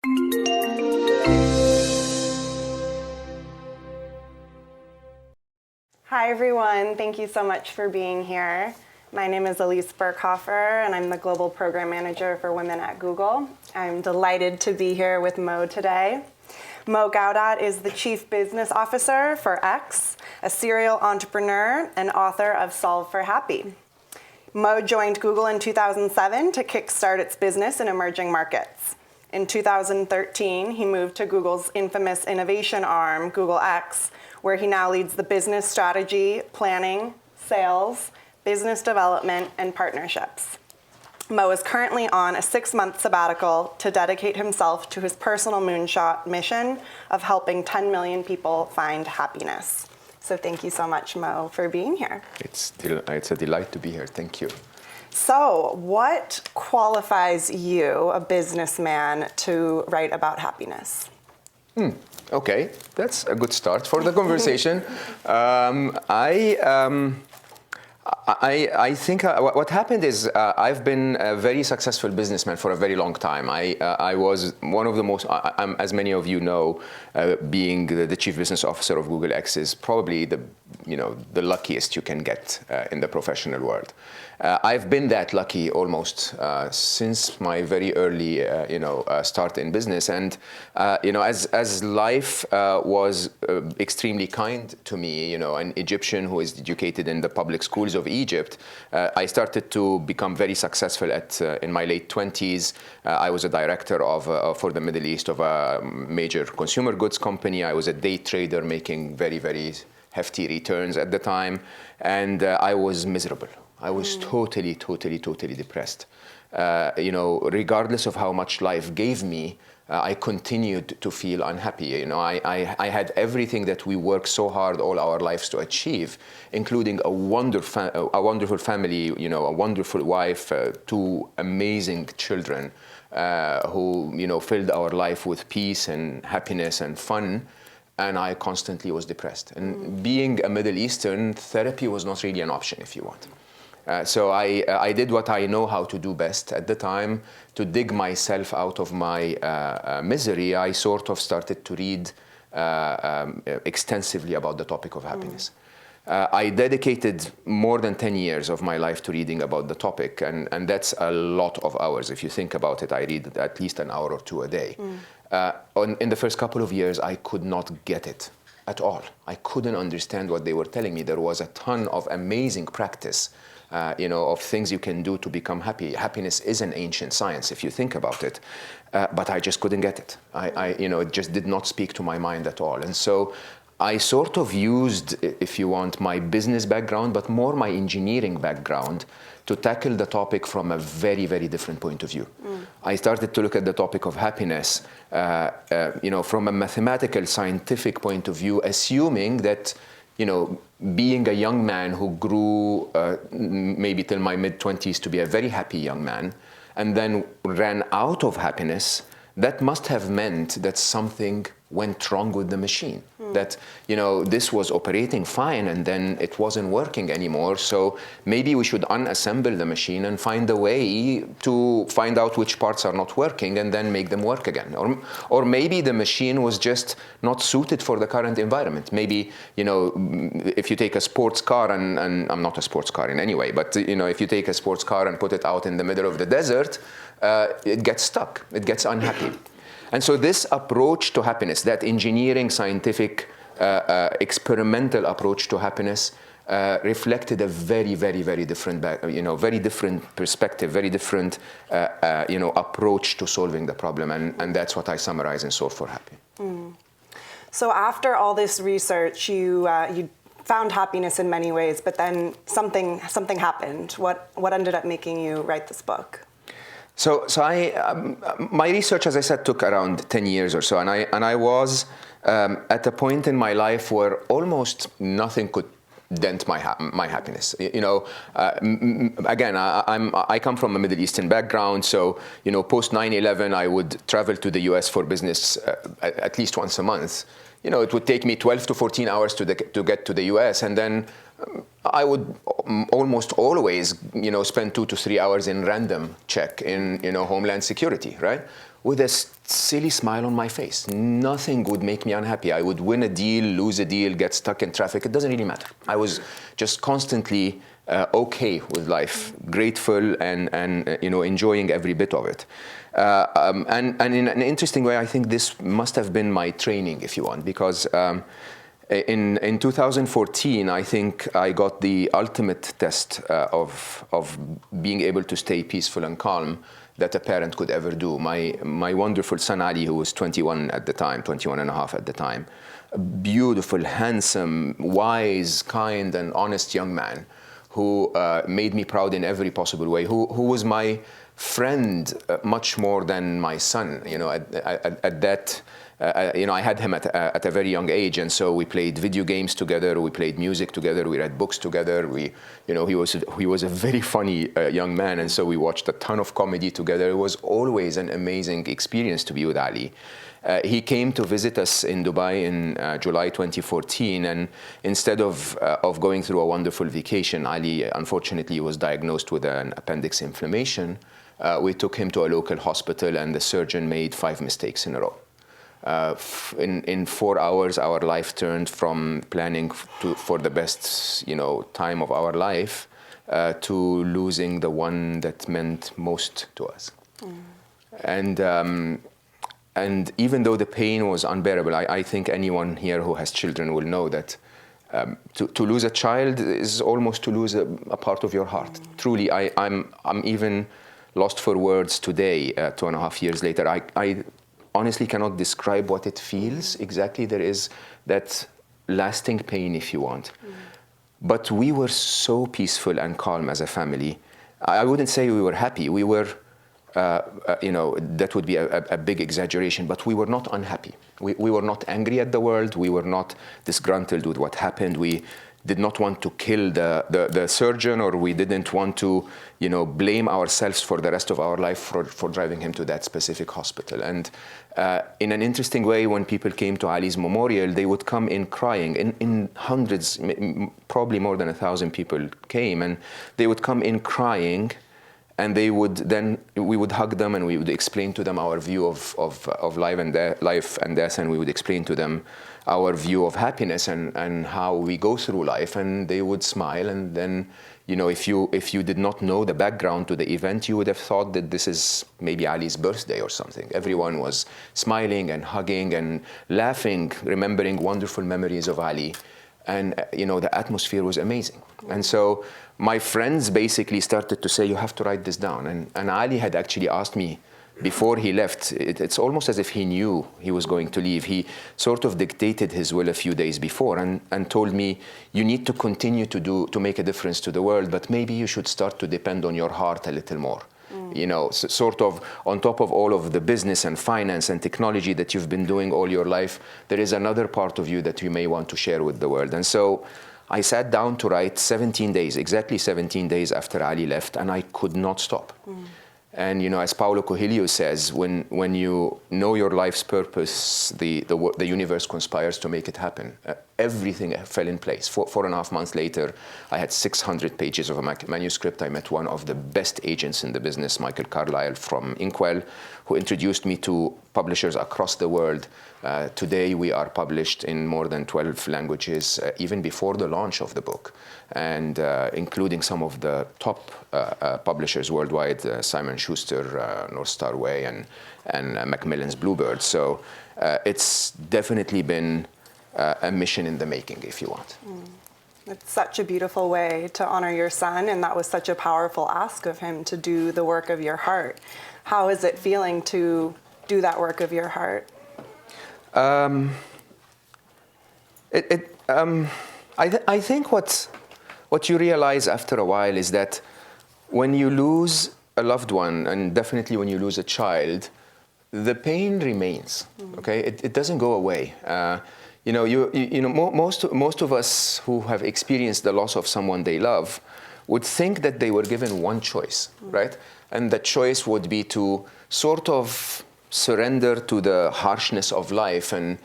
Hi everyone, thank you so much for being here. My name is Elise Burkhofer and I'm the Global Program Manager for Women at Google. I'm delighted to be here with Mo today. Mo Gawdat is the Chief Business Officer for X, a serial entrepreneur and author of Solve for Happy. Mo joined Google in 2007 to kickstart its business in emerging markets. In 2013, he moved to Google's infamous innovation arm, Google X, where he now leads the business strategy, planning, sales, business development, and partnerships. Mo is currently on a 6-month sabbatical to dedicate himself to his personal moonshot mission of helping 10 million people find happiness. So thank you so much, Mo, for being here. It's a delight to be here. Thank you. So what qualifies you, a businessman, to write about happiness? Okay, that's a good start for the conversation. I think what happened is I've been a very successful businessman for a very long time. I was one of the most, as many of you know, being the Chief Business Officer of Google X is probably the luckiest you can get in the professional world. I've been that lucky almost since my very early, start in business. And, as life was extremely kind to me, an Egyptian who is educated in the public schools of Egypt, I started to become very successful in my late 20s. I was a director for the Middle East of a major consumer goods company. I was a day trader making very, very hefty returns at the time. And I was miserable. I was totally depressed. Regardless of how much life gave me, I continued to feel unhappy. I had everything that we worked so hard all our lives to achieve, including a wonderful family, a wonderful wife, 2 amazing children who, filled our life with peace and happiness and fun. And I constantly was depressed. And being a Middle Eastern, therapy was not really an option, if you want. So I did what I know how to do best at the time. To dig myself out of my misery, I sort of started to read extensively about the topic of happiness. I dedicated more than 10 years of my life to reading about the topic, and that's a lot of hours. If you think about it, I read at least an hour or 2 a day. In the first couple of years, I could not get it at all. I couldn't understand what they were telling me. There was a ton of amazing practice of things you can do to become happy. Happiness is an ancient science, if you think about it, but I just couldn't get it. It just did not speak to my mind at all. And so I sort of used, if you want, my business background, but more my engineering background to tackle the topic from a very, very different point of view. I started to look at the topic of happiness, from a mathematical, scientific point of view, assuming that being a young man who grew maybe till my mid-20s to be a very happy young man and then ran out of happiness, that must have meant that something went wrong with the machine. That, this was operating fine and then it wasn't working anymore. So maybe we should unassemble the machine and find a way to find out which parts are not working and then make them work again. Or maybe the machine was just not suited for the current environment. Maybe, if you take a sports car, and I'm not a sports car in any way, but if you take a sports car and put it out in the middle of the desert, it gets stuck, it gets unhappy. And so this approach to happiness, that engineering, scientific, experimental approach to happiness, reflected a very, very, very different, very different perspective, very different, approach to solving the problem. And that's what I summarize in Solve for Happy. So after all this research, you found happiness in many ways, but then something happened. What ended up making you write this book? So my research, as I said, took around 10 years or so, and I was at a point in my life where almost nothing could dent my happiness. Again, I come from a Middle Eastern background, so post 9/11, I would travel to the U.S. for business at least once a month. It would take me 12 to 14 hours to get to the U.S. and then I would almost always, spend 2 to 3 hours in random check in, Homeland Security, right? with a silly smile on my face. Nothing would make me unhappy. I would win a deal, lose a deal, get stuck in traffic. It doesn't really matter. I was just constantly okay with life, grateful and enjoying every bit of it. And in an interesting way, I think this must have been my training, if you want, because in 2014, I think I got the ultimate test of being able to stay peaceful and calm that a parent could ever do. My wonderful son Ali, who was 21 at the time, 21 and a half at the time, a beautiful, handsome, wise, kind, and honest young man who made me proud in every possible way, who was my friend much more than my son. At that, I had him at a very young age, and so we played video games together, we played music together, we read books together. He was a very funny young man, and so we watched a ton of comedy together. It was always an amazing experience to be with Ali. He came to visit us in Dubai in July 2014, and instead of going through a wonderful vacation, Ali unfortunately was diagnosed with an appendix inflammation. We took him to a local hospital, and the surgeon made 5 mistakes in a row. In 4 hours, our life turned from planning for the best, time of our life to losing the one that meant most to us. And even though the pain was unbearable, I think anyone here who has children will know that to lose a child is almost to lose a part of your heart. Truly, I'm even lost for words today, 2.5 years later. I honestly cannot describe what it feels exactly. There is that lasting pain, if you want. But we were so peaceful and calm as a family. I wouldn't say we were happy. We were, that would be a big exaggeration, but we were not unhappy. We were not angry at the world. We were not disgruntled with what happened. We did not want to kill the surgeon, or we didn't want to, blame ourselves for the rest of our life for driving him to that specific hospital. And in an interesting way, when people came to Ali's memorial, they would come in crying. In hundreds, probably more than 1,000 people came, and they would come in crying, and we would hug them, and we would explain to them our view of life and death, and we would explain to them our view of happiness and how we go through life, and they would smile. And then, if you did not know the background to the event, you would have thought that this is maybe Ali's birthday or something. Everyone was smiling and hugging and laughing, remembering wonderful memories of Ali. And, the atmosphere was amazing. And so my friends basically started to say, you have to write this down. And Ali had actually asked me before he left. It's almost as if he knew he was going to leave. He sort of dictated his will a few days before and told me, you need to continue to make a difference to the world, but maybe you should start to depend on your heart a little more. Sort of on top of all of the business and finance and technology that you've been doing all your life, there is another part of you that you may want to share with the world. And so I sat down to write 17 days, exactly 17 days after Ali left, and I could not stop. And as Paulo Coelho says, when you know your life's purpose, the universe conspires to make it happen. Everything fell in place. 4.5 months later, I had 600 pages of a manuscript. I met one of the best agents in the business, Michael Carlisle from Inkwell, who introduced me to publishers across the world. Today, we are published in more than 12 languages, even before the launch of the book, and including some of the top publishers worldwide, Simon Schuster, North Star Way, and Macmillan's Bluebird. So it's definitely been a mission in the making, if you want. It's such a beautiful way to honor your son, and that was such a powerful ask of him to do the work of your heart. How is it feeling to do that work of your heart? I think what you realize after a while is that when you lose a loved one, and definitely when you lose a child, the pain remains. Okay, it doesn't go away. Most of us who have experienced the loss of someone they love would think that they were given one choice, right? And the choice would be to sort of surrender to the harshness of life and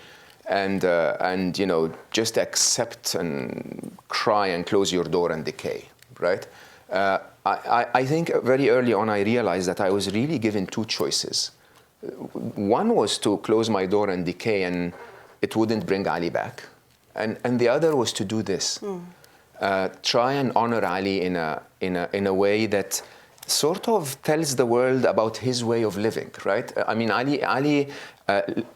just accept and cry and close your door and decay, right? I think very early on I realized that I was really given two choices One was to close my door and decay, and it wouldn't bring Ali back. And the other was to do this. Try and honor Ali in a way that sort of tells the world about his way of living, right? I mean, Ali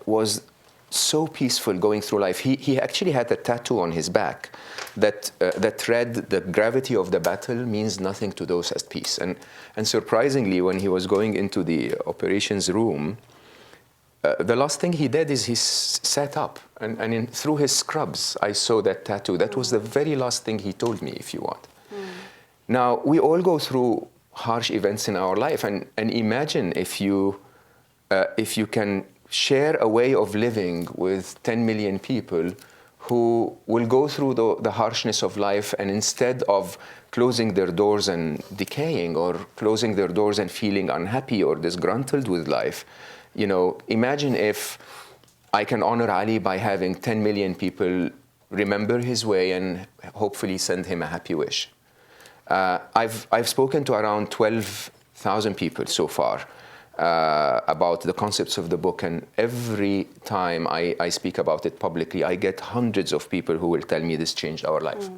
was so peaceful going through life. He actually had a tattoo on his back that read, "The gravity of the battle means nothing to those at peace." And surprisingly, when he was going into the operations room, the last thing he did is he sat up, and through his scrubs, I saw that tattoo. That was the very last thing he told me, if you want. Now, we all go through harsh events in our life, and imagine if you can share a way of living with 10 million people who will go through the harshness of life, and instead of closing their doors and decaying, or closing their doors and feeling unhappy or disgruntled with life, imagine if I can honor Ali by having 10 million people remember his way and hopefully send him a happy wish. I've spoken to around 12,000 people so far about the concepts of the book, and every time I speak about it publicly, I get hundreds of people who will tell me this changed our life.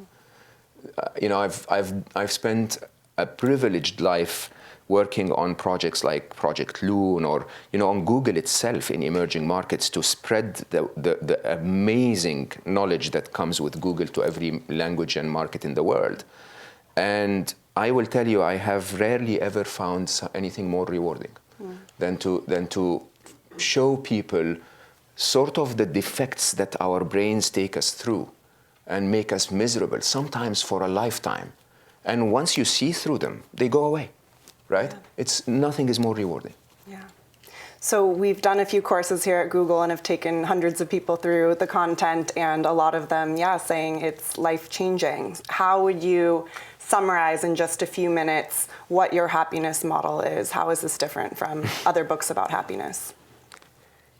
I've spent a privileged life working on projects like Project Loon, or on Google itself in emerging markets, to spread the amazing knowledge that comes with Google to every language and market in the world. And I will tell you, I have rarely ever found anything more rewarding than to show people sort of the defects that our brains take us through and make us miserable, sometimes for a lifetime. And once you see through them, they go away, right? Yeah. Nothing is more rewarding. Yeah. So we've done a few courses here at Google and have taken hundreds of people through the content, and a lot of them, saying it's life-changing. How would you summarize in just a few minutes what your happiness model is? How is this different from other books about happiness?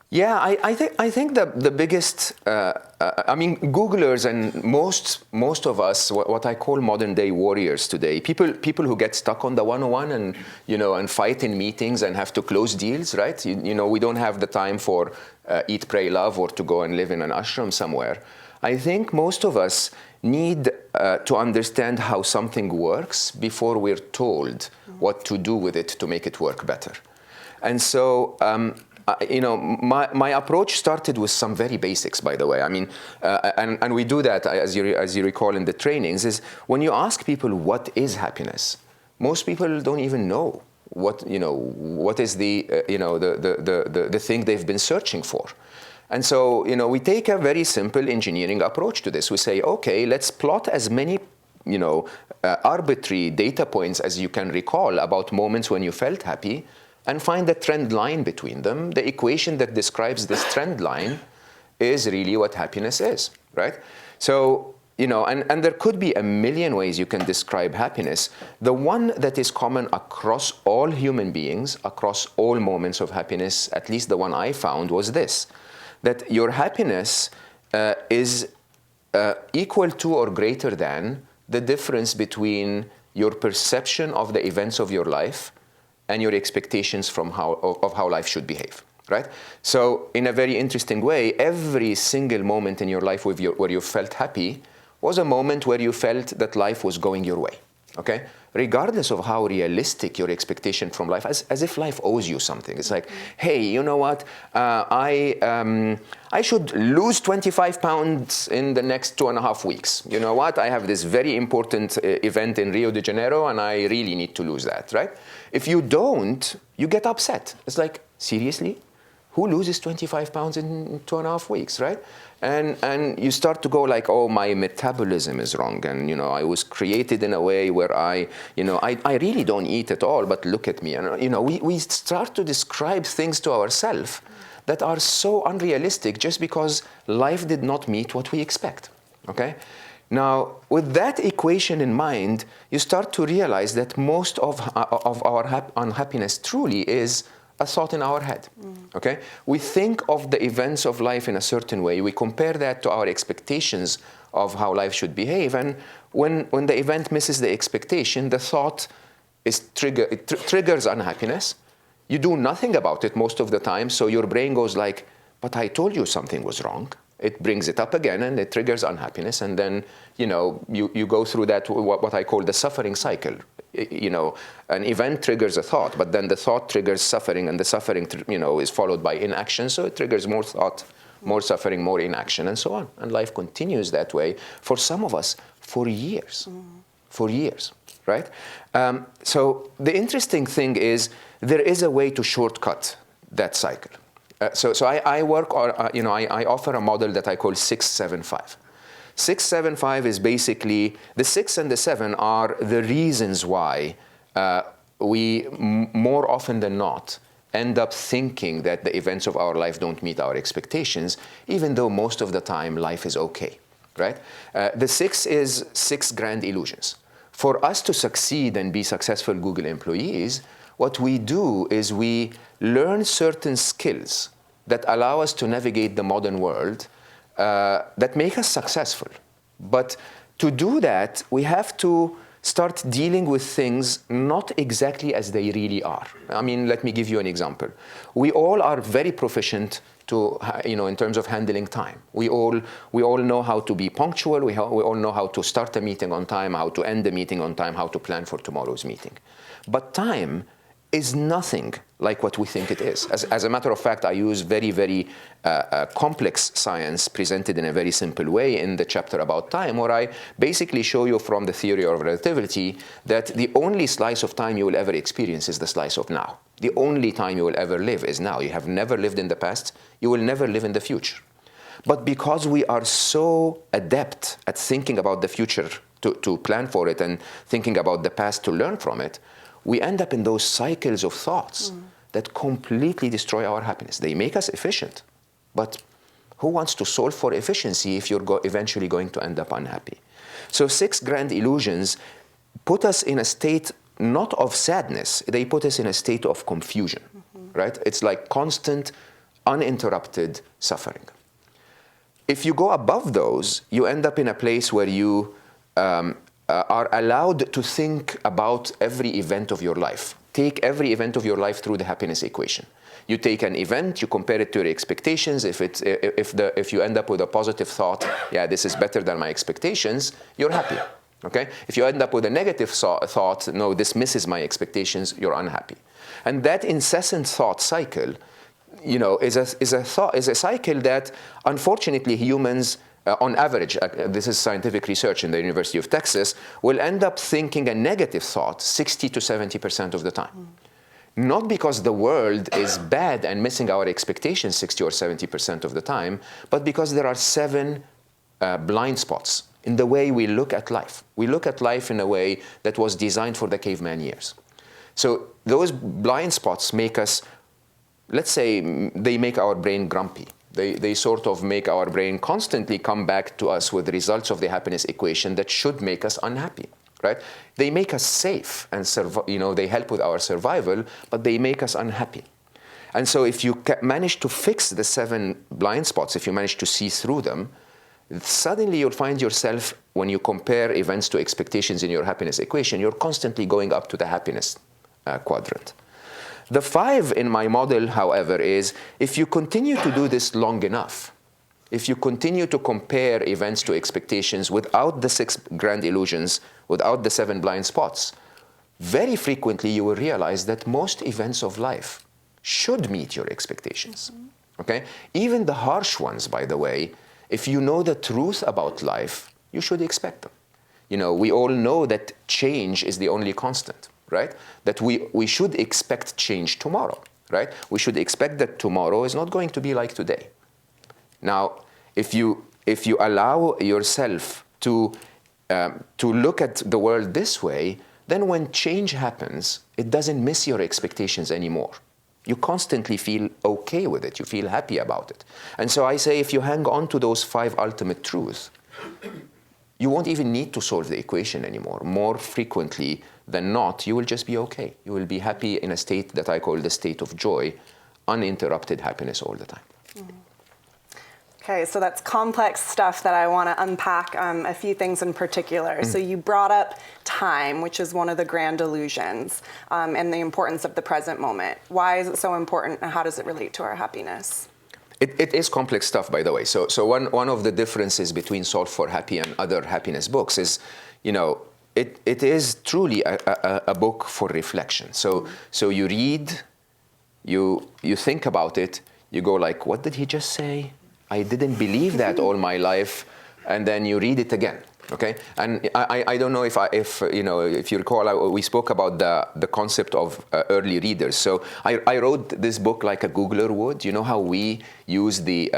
Yeah, I think the biggest, Googlers and most of us, what I call modern day warriors today, people who get stuck on the 101 and fight in meetings and have to close deals, right? We don't have the time for eat, pray, love, or to go and live in an ashram somewhere. I think most of us need to understand how something works before we're told what to do with it to make it work better. And so, my approach started with some very basics, by the way. I mean, and we do that, as you recall in the trainings, is when you ask people what is happiness, most people don't even know what is the thing they've been searching for. And so, we take a very simple engineering approach to this. We say, okay, let's plot as many, arbitrary data points as you can recall about moments when you felt happy, and find the trend line between them. The equation that describes this trend line is really what happiness is, right? So, and there could be a million ways you can describe happiness. The one that is common across all human beings, across all moments of happiness, at least the one I found, was this: that your happiness is equal to or greater than the difference between your perception of the events of your life and your expectations of how life should behave, right? So in a very interesting way, every single moment in your life where you felt happy was a moment where you felt that life was going your way, okay? Regardless of how realistic your expectation from life, as if life owes you something. It's like, hey, you know what? I should lose 25 pounds in the next 2.5 weeks. You know what? I have this very important event in Rio de Janeiro, and I really need to lose that, right? If you don't, you get upset. It's like, seriously? Who loses 25 pounds in 2.5 weeks, right? And you start to go like, oh, my metabolism is wrong. And, I was created in a way where I really don't eat at all, but look at me. And, we start to describe things to ourselves that are so unrealistic just because life did not meet what we expect, okay? Now, with that equation in mind, you start to realize that most of our unhappiness truly is a thought in our head, okay? We think of the events of life in a certain way. We compare that to our expectations of how life should behave. And when the event misses the expectation, the thought triggers unhappiness. You do nothing about it most of the time, so your brain goes like, but I told you something was wrong. It brings it up again, and it triggers unhappiness, and then, you go through that, what I call the suffering cycle. An event triggers a thought, but then the thought triggers suffering, and the suffering, is followed by inaction, so it triggers more thought, more suffering, more inaction, and so on. And life continues that way for some of us for years. For years, right? So the interesting thing is there is a way to shortcut that cycle. So I work on, I offer a model that I call 675. 675 is basically, the 6 and the 7 are the reasons why we more often than not end up thinking that the events of our life don't meet our expectations, even though most of the time life is okay, right? The 6 is 6 grand illusions. For us to succeed and be successful Google employees, what we do is we learn certain skills that allow us to navigate the modern world that make us successful. But to do that, we have to start dealing with things not exactly as they really are. I mean, let me give you an example. We all are very proficient in terms of handling time. We all know how to be punctual. We all know how to start a meeting on time, how to end the meeting on time, how to plan for tomorrow's meeting. But time is nothing like what we think it is. As a matter of fact, I use very, very complex science presented in a very simple way in the chapter about time, where I basically show you from the theory of relativity that the only slice of time you will ever experience is the slice of now. The only time you will ever live is now. You have never lived in the past. You will never live in the future. But because we are so adept at thinking about the future to plan for it and thinking about the past to learn from it, we end up in those cycles of thoughts that completely destroy our happiness. They make us efficient, but who wants to solve for efficiency if you're eventually going to end up unhappy? So 6 grand illusions put us in a state not of sadness, they put us in a state of confusion, right? It's like constant, uninterrupted suffering. If you go above those, you end up in a place where you are allowed to think about every event of your life. Take every event of your life through the happiness equation. You take an event, you compare it to your expectations. If you end up with a positive thought, yeah, this is better than my expectations, you're happy. Okay? If you end up with a negative thought, no, this misses my expectations, you're unhappy. And that incessant thought cycle, is a cycle that unfortunately humans, on average, this is scientific research in the University of Texas, will end up thinking a negative thought 60 to 70% of the time. Not because the world is bad and missing our expectations 60 or 70% of the time, but because there are 7 blind spots in the way we look at life. We look at life in a way that was designed for the caveman years. So those blind spots make us, let's say, they make our brain grumpy. They sort of make our brain constantly come back to us with results of the happiness equation that should make us unhappy, right? They make us safe and they help with our survival, but they make us unhappy. And so if you manage to fix the 7 blind spots, if you manage to see through them, suddenly you'll find yourself, when you compare events to expectations in your happiness equation, you're constantly going up to the happiness quadrant. The 5 in my model, however, is if you continue to do this long enough, if you continue to compare events to expectations without the 6 grand illusions, without the 7 blind spots, very frequently you will realize that most events of life should meet your expectations. Okay? Even the harsh ones, by the way, if you know the truth about life, you should expect them. We all know that change is the only constant. Right? That we should expect change tomorrow, right? We should expect that tomorrow is not going to be like today. Now, if you allow yourself to look at the world this way, then when change happens, it doesn't miss your expectations anymore. You constantly feel okay with it. You feel happy about it. And so I say, if you hang on to those 5 ultimate truths, you won't even need to solve the equation anymore. More frequently than not, you will just be okay. You will be happy in a state that I call the state of joy, uninterrupted happiness all the time. Okay, so that's complex stuff that I want to unpack a few things in particular. So you brought up time, which is one of the grand illusions, and the importance of the present moment. Why is it so important, and how does it relate to our happiness? It is complex stuff, by the way. So one of the differences between Solve for Happy and other happiness books is, it is truly a book for reflection. So you read, you think about it, you go like, what did he just say? I didn't believe that all my life, and then you read it again. Okay, and I don't know if you recall, we spoke about the concept of early readers. So I wrote this book like a Googler would. You know how we use the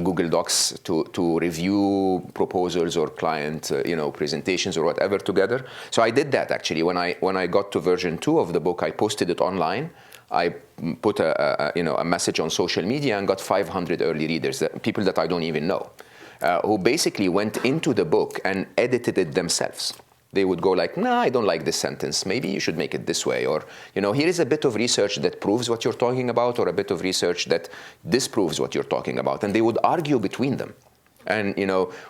Google Docs to review proposals or client presentations or whatever together. So I did that actually. When I got to version 2 of the book, I posted it online. I put a message on social media and got 500 early readers, people that I don't even know, who basically went into the book and edited it themselves. They would go like, nah, I don't like this sentence. Maybe you should make it this way. Or, here is a bit of research that proves what you're talking about, or a bit of research that disproves what you're talking about. And they would argue between them, and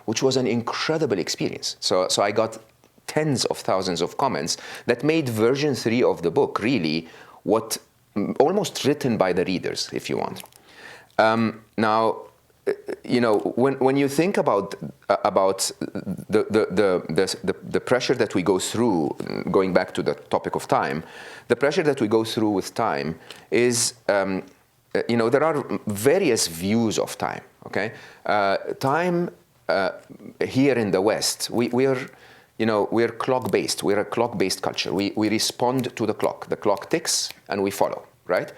which was an incredible experience. So I got tens of thousands of comments that made version 3 of the book really what almost written by the readers, if you want. Now, when you think about the pressure that we go through, going back to the topic of time, the pressure that we go through with time is, there are various views of time. Okay, time here in the West, we're clock-based. We're a clock-based culture. We respond to the clock. The clock ticks, and we follow, right?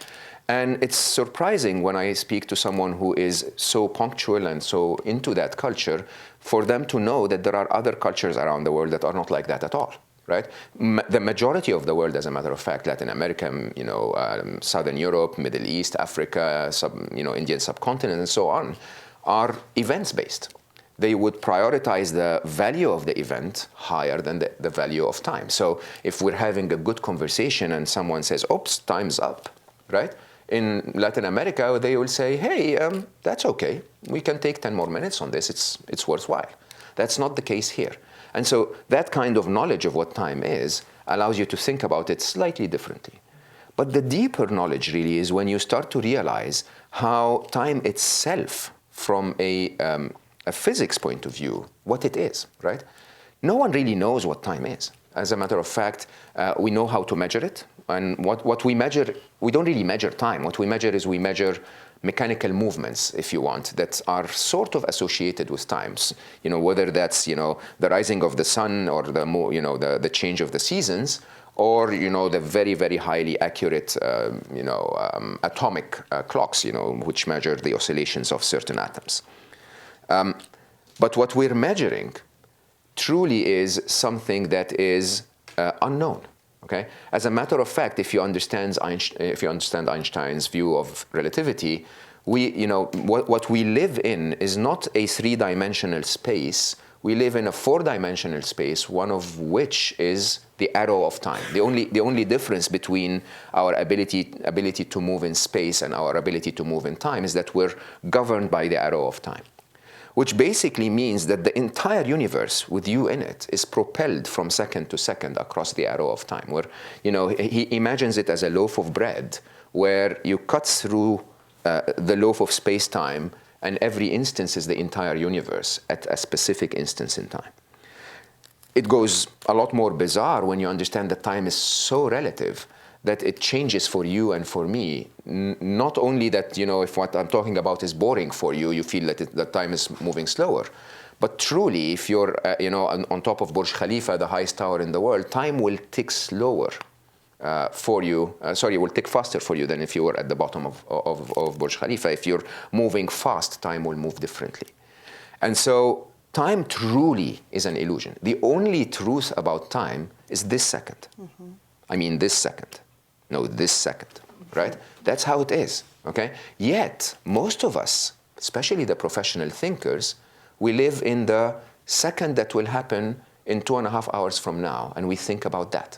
And it's surprising when I speak to someone who is so punctual and so into that culture, for them to know that there are other cultures around the world that are not like that at all, right? The majority of the world, as a matter of fact, Latin America, Southern Europe, Middle East, Africa, Indian subcontinent, and so on, are events-based. They would prioritize the value of the event higher than the value of time. So if we're having a good conversation and someone says, oops, time's up, right? In Latin America, they will say, hey, that's okay. We can take 10 more minutes on this. It's worthwhile. That's not the case here. And so that kind of knowledge of what time is allows you to think about it slightly differently. But the deeper knowledge really is when you start to realize how time itself, from a physics point of view, what it is, right? No one really knows what time is. As a matter of fact, we know how to measure it. And what we measure, we don't really measure time. What we measure is we measure mechanical movements, if you want, that are sort of associated with times. Whether that's, the rising of the sun, or the change of the seasons, or, the very, very highly accurate, atomic clocks, which measure the oscillations of certain atoms. But what we're measuring truly is something that is unknown. Okay? As a matter of fact, if you understand Einstein's view of relativity, what we live in is not a 3-dimensional space. We live in a 4-dimensional space, one of which is the arrow of time. The only difference between our ability to move in space and our ability to move in time is that we're governed by the arrow of time, which basically means that the entire universe with you in it is propelled from second to second across the arrow of time, where, he imagines it as a loaf of bread where you cut through the loaf of space-time, and every instance is the entire universe at a specific instance in time. It goes a lot more bizarre when you understand that time is so relative that it changes for you and for me. Not only that, if what I'm talking about is boring for you, you feel that time is moving slower. But truly, if you're on top of Burj Khalifa, the highest tower in the world, time will tick slower for you. Will tick faster for you than if you were at the bottom of Burj Khalifa. If you're moving fast, time will move differently. And so time truly is an illusion. The only truth about time is this second. Mm-hmm. I mean this second. No, this second, right? That's how it is, okay? Yet, most of us, especially the professional thinkers, we live in the second that will happen in 2.5 hours from now, and we think about that.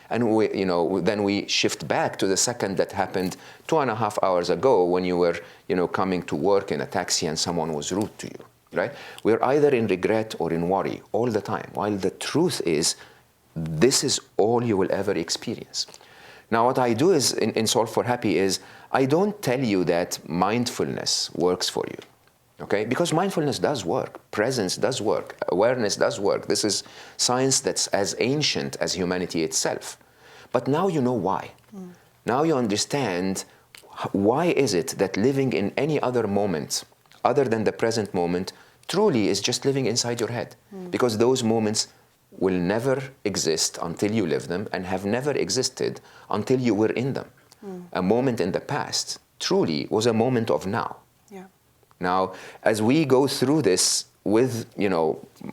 And then we shift back to the second that happened 2.5 hours ago when you were, coming to work in a taxi and someone was rude to you, right? We're either in regret or in worry all the time, while the truth is, this is all you will ever experience. Now, what I do is, in Solve for Happy, is I don't tell you that mindfulness works for you, okay? Because mindfulness does work, presence does work, awareness does work. This is science that's as ancient as humanity itself. But now you know why. Now you understand why is it that living in any other moment, other than the present moment, truly is just living inside your head. Because those moments will never exist until you live them, and have never existed until you were in them. A moment in the past truly was a moment of now. Yeah. Now, as we go through this with,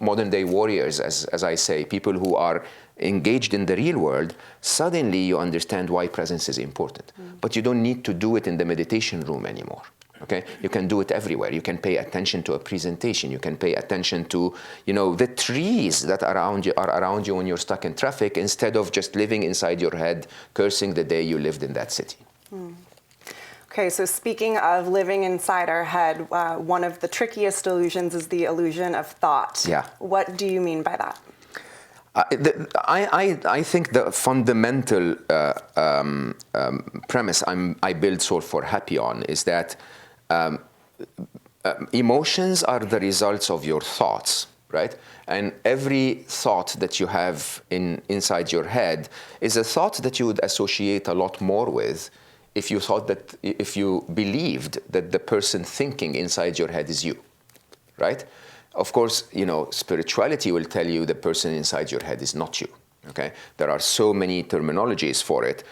modern day warriors, as I say, people who are engaged in the real world, suddenly you understand why presence is important. But you don't need to do it in the meditation room anymore. Okay? You can do it everywhere. You can pay attention to a presentation. You can pay attention to, the trees that are around you when you're stuck in traffic, instead of just living inside your head, cursing the day you lived in that city. Okay, so speaking of living inside our head, one of the trickiest illusions is the illusion of thought. Yeah. What do you mean by that? I think the fundamental premise I build Solve for Happy on is that emotions are the results of your thoughts, right? And every thought that you have inside your head is a thought that you would associate a lot more with if you believed that the person thinking inside your head is you, right? Of course, spirituality will tell you the person inside your head is not you. Okay, there are so many terminologies for it.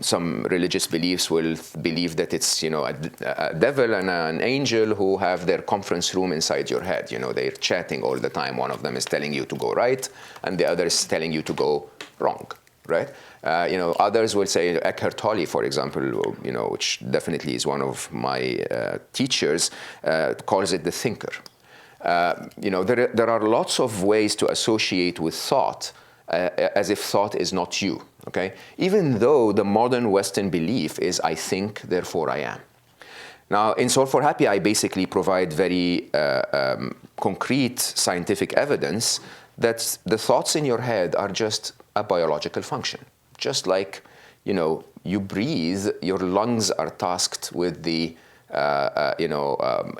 Some religious beliefs will believe that it's a devil and an angel who have their conference room inside your head. They're chatting all the time. One of them is telling you to go right, and the other is telling you to go wrong. Right? Others will say, Eckhart Tolle, for example, which definitely is one of my teachers, calls it the thinker. There are lots of ways to associate with thought as if thought is not you, okay? Even though the modern Western belief is I think, therefore I am. Now, in Solve for Happy, I basically provide very concrete scientific evidence that the thoughts in your head are just a biological function. Just like, you breathe, your lungs are tasked with the,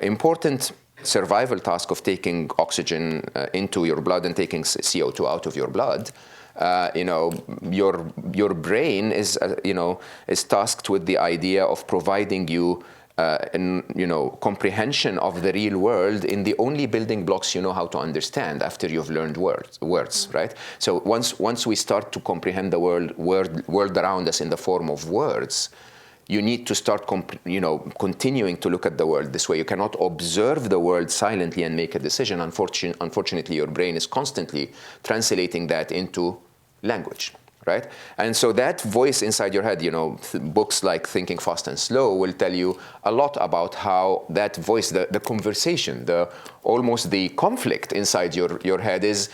important survival task of taking oxygen into your blood and taking CO2 out of your blood. Your brain is tasked with the idea of providing you comprehension of the real world in the only building blocks you know how to understand after you've learned words, right? So once we start to comprehend the world around us in the form of words, you need to start, continuing to look at the world this way. You cannot observe the world silently and make a decision. Unfortunately, your brain is constantly translating that into language, right? And so that voice inside your head, books like Thinking Fast and Slow will tell you a lot about how that voice, the conversation, almost the conflict inside your head is,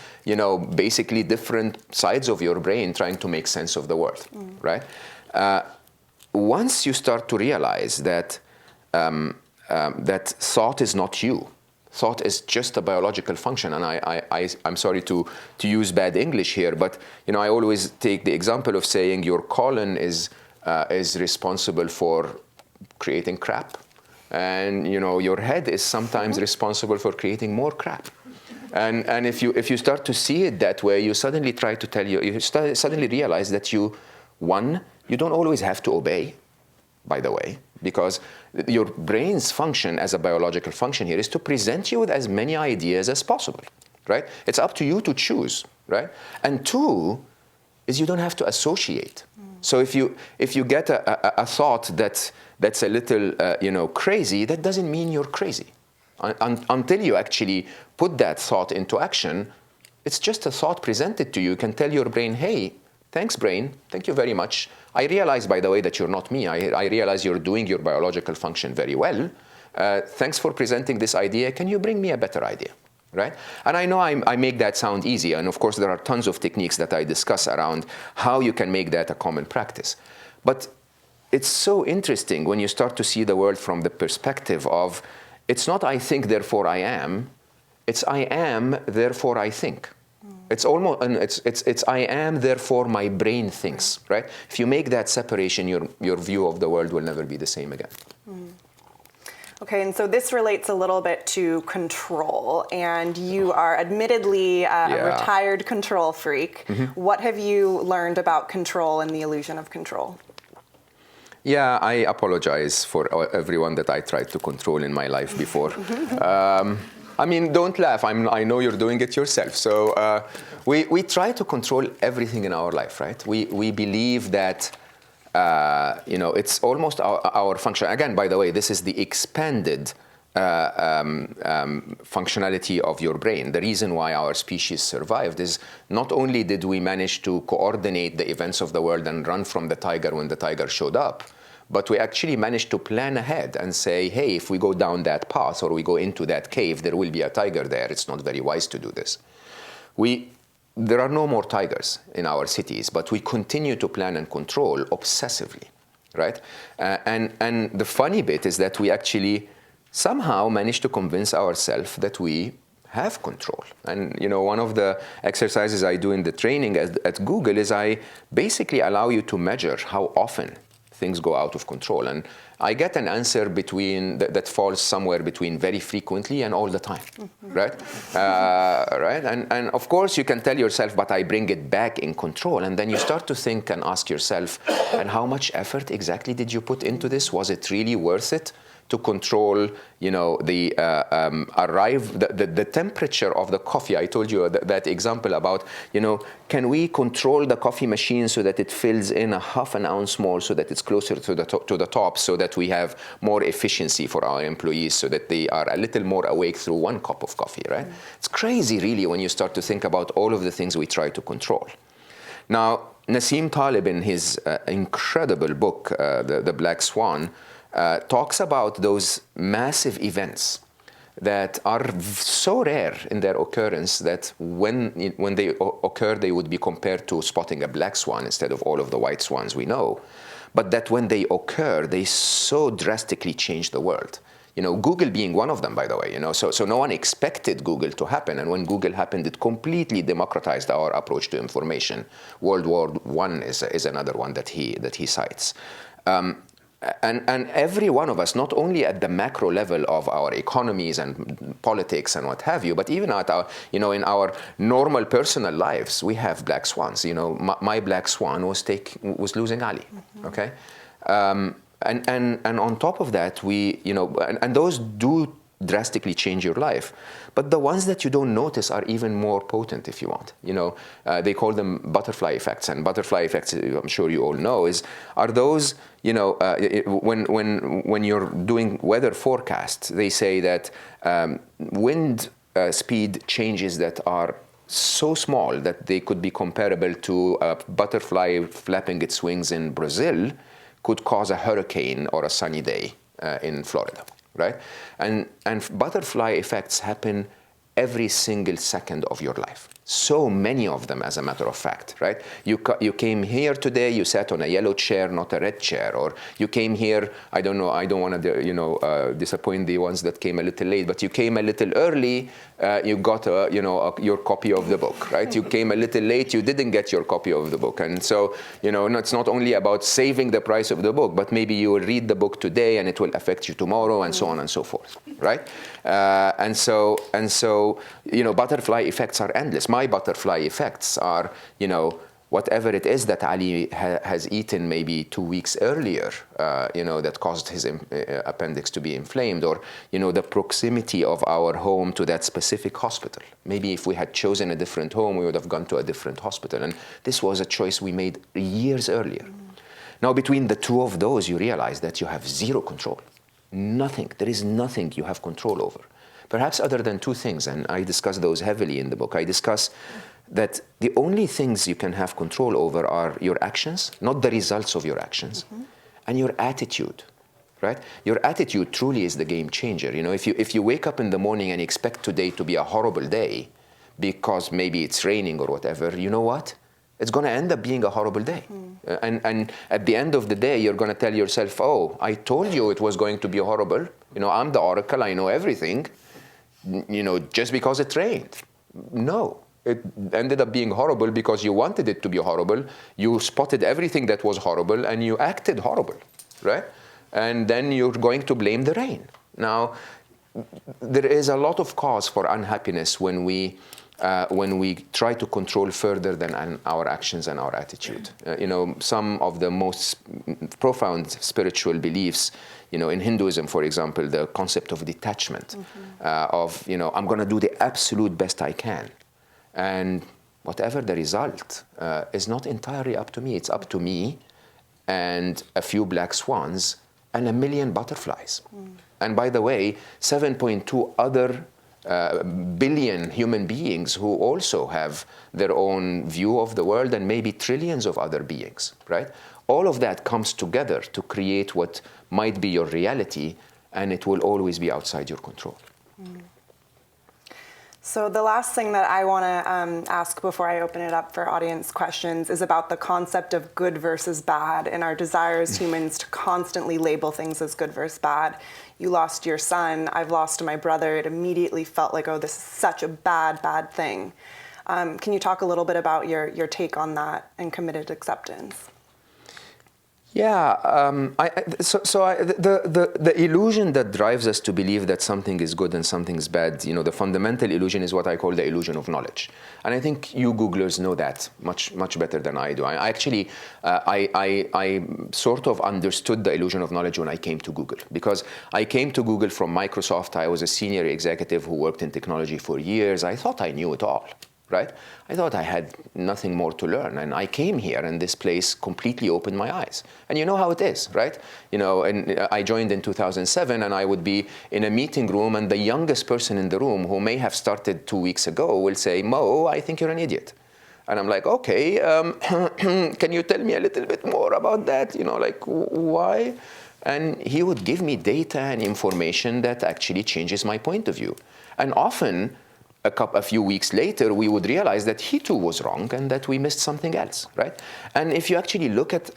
basically different sides of your brain trying to make sense of the world, right? Once you start to realize that that thought is not you, thought is just a biological function, and I'm sorry to use bad English here, but I always take the example of saying your colon is responsible for creating crap, and your head is sometimes responsible for creating more crap. And if you start to see it that way, you suddenly suddenly realize that you don't always have to obey, by the way, because your brain's function as a biological function here is to present you with as many ideas as possible, right? It's up to you to choose, right? And two is you don't have to associate. So if you get a thought that's a little crazy, that doesn't mean you're crazy. Until you actually put that thought into action, it's just a thought presented to you. You can tell your brain, hey, thanks, brain. Thank you very much. I realize, by the way, that you're not me. I realize you're doing your biological function very well. Thanks for presenting this idea. Can you bring me a better idea? right? And I know I make that sound easy, and of course there are tons of techniques that I discuss around how you can make that a common practice. But it's so interesting when you start to see the world from the perspective of, it's not I think, therefore I am, it's I am, therefore I think. It's almost, and it's I am, therefore my brain thinks, right? If you make that separation, your view of the world will never be the same again. Okay, and so this relates a little bit to control, and you are admittedly a retired control freak. What have you learned about control and the illusion of control? Yeah, I apologize for everyone that I tried to control in my life before. I mean, don't laugh. I know you're doing it yourself. So we try to control everything in our life, right? We believe that it's almost our function. Again, by the way, this is the expanded functionality of your brain. The reason why our species survived is not only did we manage to coordinate the events of the world and run from the tiger when the tiger showed up, but we actually managed to plan ahead and say, hey, if we go down that path or we go into that cave, there will be a tiger there. It's not very wise to do this. There are no more tigers in our cities, but we continue to plan and control obsessively, right? And the funny bit is that we actually somehow managed to convince ourselves that we have control. And one of the exercises I do in the training at Google is I basically allow you to measure how often things go out of control. And I get an answer that falls somewhere between very frequently and all the time, right? Right? And of course you can tell yourself, but I bring it back in control. And then you start to think and ask yourself, and how much effort exactly did you put into this? Was it really worth it to control, the temperature of the coffee? I told you that example about, can we control the coffee machine so that it fills in a half an ounce more, so that it's closer to the top, so that we have more efficiency for our employees, so that they are a little more awake through one cup of coffee, right? It's crazy, really, when you start to think about all of the things we try to control. Now, Nassim Taleb, in his incredible book, The Black Swan, talks about those massive events that are so rare in their occurrence that when they occur, they would be compared to spotting a black swan instead of all of the white swans we know. But that when they occur, they so drastically change the world. Google being one of them, by the way. So no one expected Google to happen, and when Google happened, it completely democratized our approach to information. World War I is another one that he cites. And every one of us, not only at the macro level of our economies and politics and what have you, but even at our, in our normal personal lives, we have black swans. My black swan was losing Ali. Okay, and on top of that, and those do drastically change your life. But the ones that you don't notice are even more potent, if you want. They call them butterfly effects. And butterfly effects, I'm sure you all know, are those, when you're doing weather forecasts, they say that wind speed changes that are so small that they could be comparable to a butterfly flapping its wings in Brazil could cause a hurricane or a sunny day in Florida. Right? And butterfly effects happen every single second of your life. So many of them, as a matter of fact, right? You came here today, you sat on a yellow chair, not a red chair, or you came here, I don't know, I don't want to, disappoint the ones that came a little late, but you came a little early, you got, your copy of the book, right? You came a little late, you didn't get your copy of the book. And so, it's not only about saving the price of the book, but maybe you will read the book today and it will affect you tomorrow, and so on and so forth, right? And so, butterfly effects are endless. My butterfly effects are, whatever it is that Ali has eaten maybe 2 weeks earlier, that caused his appendix to be inflamed, or, the proximity of our home to that specific hospital. Maybe if we had chosen a different home, we would have gone to a different hospital. And this was a choice we made years earlier. Now, between the two of those, you realize that you have zero control. Nothing. There is nothing you have control over. Perhaps other than two things, and I discuss those heavily in the book. I discuss that the only things you can have control over are your actions, not the results of your actions, and your attitude. right? Your attitude truly is the game changer. You know, if you wake up in the morning and expect today to be a horrible day because maybe it's raining or whatever, you know what? It's going to end up being a horrible day. And at the end of the day, you're going to tell yourself, oh, I told you it was going to be horrible. You know, I'm the oracle, I know everything. You know, just because it rained. No, it ended up being horrible because you wanted it to be horrible. You spotted everything that was horrible and you acted horrible, right? And then you're going to blame the rain. Now, there is a lot of cause for unhappiness when we try to control further than our actions and our attitude. You know, some of the most profound spiritual beliefs, you know, in Hinduism, for example, the concept of detachment, of, you know, I'm going to do the absolute best I can. And whatever the result is not entirely up to me. It's up to me and a few black swans and a million butterflies. And by the way, 7.2 other billion human beings who also have their own view of the world, and maybe trillions of other beings, right? All of that comes together to create what might be your reality, and it will always be outside your control. So the last thing that I want to ask before I open it up for audience questions is about the concept of good versus bad and our desire as humans to constantly label things as good versus bad. You lost your son, I've lost my brother. It immediately felt like, oh, this is such a bad, bad thing. Can you talk a little bit about your take on that and committed acceptance? Yeah, the illusion that drives us to believe that something is good and something is bad, you know, the fundamental illusion is what I call the illusion of knowledge. And I think you Googlers know that much better than I do. I sort of understood the illusion of knowledge when I came to Google, because I came to Google from Microsoft. I was a senior executive who worked in technology for years. I thought I knew it all. Right? I thought I had nothing more to learn, and I came here, and this place completely opened my eyes. And you know how it is, right? You know, and I joined in 2007, and I would be in a meeting room, and the youngest person in the room, who may have started 2 weeks ago, will say, "Mo, I think you're an idiot." And I'm like, "Okay, can you tell me a little bit more about that? You know, like why?" And he would give me data and information that actually changes my point of view. And often, a few weeks later, we would realize that he too was wrong and that we missed something else, right? And if you actually look at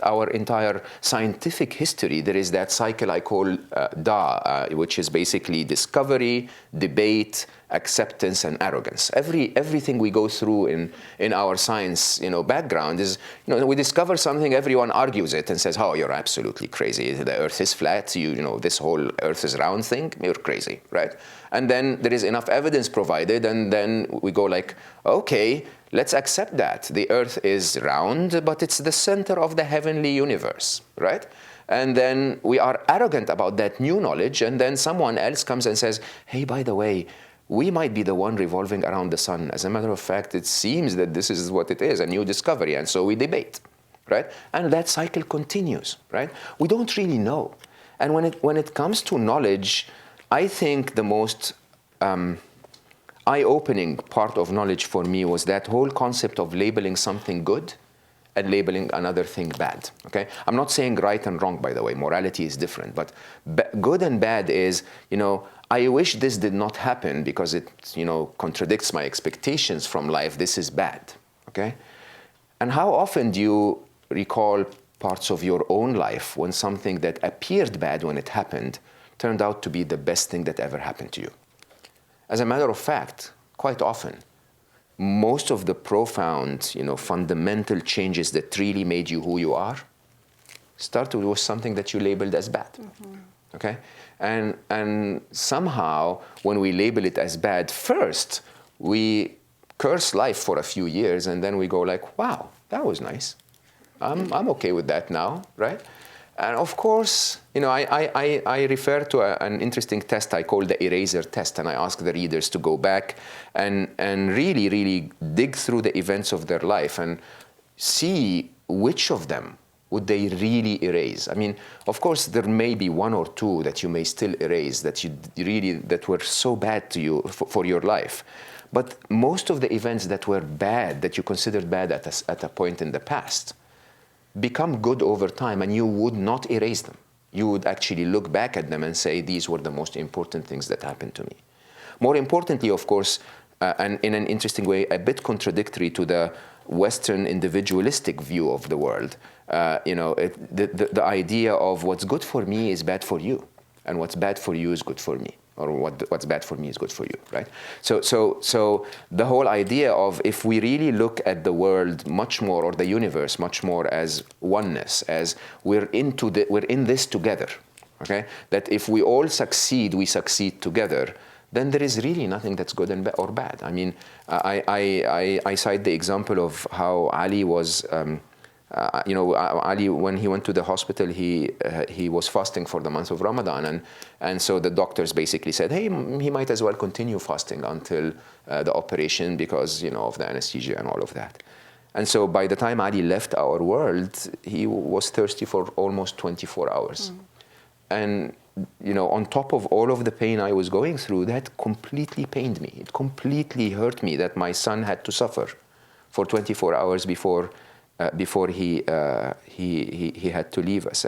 our entire scientific history, there is that cycle I call DA, which is basically discovery, debate, acceptance, and arrogance. Everything we go through in our science, you know, background is, you know, we discover something, everyone argues it and says, "Oh, you're absolutely crazy. The Earth is flat. You know, this whole Earth is round thing. You're crazy," right? And then there is enough evidence provided, and then we go like, "Okay, let's accept that the Earth is round, but it's the center of the heavenly universe," right? And then we are arrogant about that new knowledge, and then someone else comes and says, "Hey, by the way, we might be the one revolving around the sun. As a matter of fact, it seems that this is what it is, a new discovery," and so we debate, right? And that cycle continues, right? We don't really know. And when it comes to knowledge, I think the most eye-opening part of knowledge for me was that whole concept of labeling something good and labeling another thing bad, okay? I'm not saying right and wrong, by the way. Morality is different. But good and bad is, you know, I wish this did not happen because it, you know, contradicts my expectations from life. This is bad, okay? And how often do you recall parts of your own life when something that appeared bad when it happened turned out to be the best thing that ever happened to you? As a matter of fact, quite often, most of the profound, you know, fundamental changes that really made you who you are started with something that you labeled as bad, okay? And somehow, when we label it as bad, first, we curse life for a few years, and then we go like, "Wow, that was nice. I'm okay with that now," right? And of course, you know, I refer to an interesting test I call the eraser test, and I ask the readers to go back and really, really dig through the events of their life and see which of them would they really erase. I mean, of course, there may be one or two that you may still erase that were so bad to you for your life. But most of the events that were bad, that you considered bad at a point in the past, become good over time, and you would not erase them. you would actually look back at them and say, these were the most important things that happened to me. More importantly, of course, and in an interesting way, a bit contradictory to the Western individualistic view of the world, the idea of what's good for me is bad for you, and what's bad for you is good for me, or what's bad for me is good for you, right? So the whole idea of, if we really look at the world much more, or the universe much more, as oneness, as we're in this together, okay? That if we all succeed, we succeed together, then there is really nothing that's good or bad. I mean, I cite the example of how Ali was, Ali, when he went to the hospital, he was fasting for the month of Ramadan, and so the doctors basically said, hey, he might as well continue fasting until the operation, because of the anesthesia and all of that. And so by the time Ali left our world, he was thirsty for almost 24 hours. And on top of all of the pain I was going through, that completely pained me. It completely hurt me that my son had to suffer for 24 hours before he had to leave us.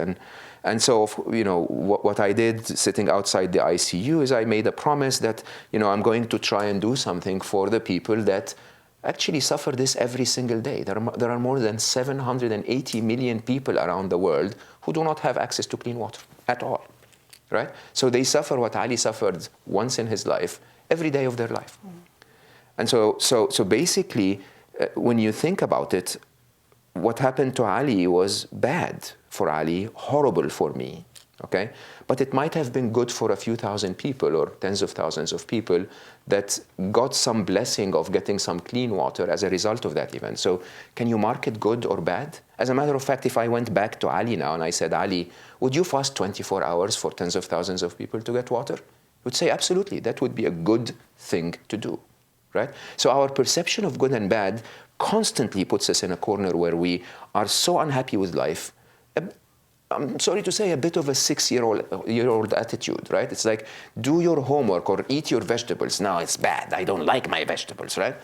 And so, what I did sitting outside the ICU is I made a promise that, I'm going to try and do something for the people that actually suffer this every single day. There are more than 780 million people around the world who do not have access to clean water at all, right? So they suffer what Ali suffered once in his life, every day of their life. And so basically, when you think about it, what happened to Ali was bad for Ali, horrible for me, okay? But it might have been good for a few thousand people, or tens of thousands of people, that got some blessing of getting some clean water as a result of that event. So can you mark it good or bad? As a matter of fact, if I went back to Ali now and I said, Ali, would you fast 24 hours for tens of thousands of people to get water? He would say, absolutely, that would be a good thing to do, right? So our perception of good and bad constantly puts us in a corner where we are so unhappy with life. I'm sorry to say, a bit of a 6-year-old attitude, right? It's like, do your homework or eat your vegetables. No, it's bad. I don't like my vegetables, right?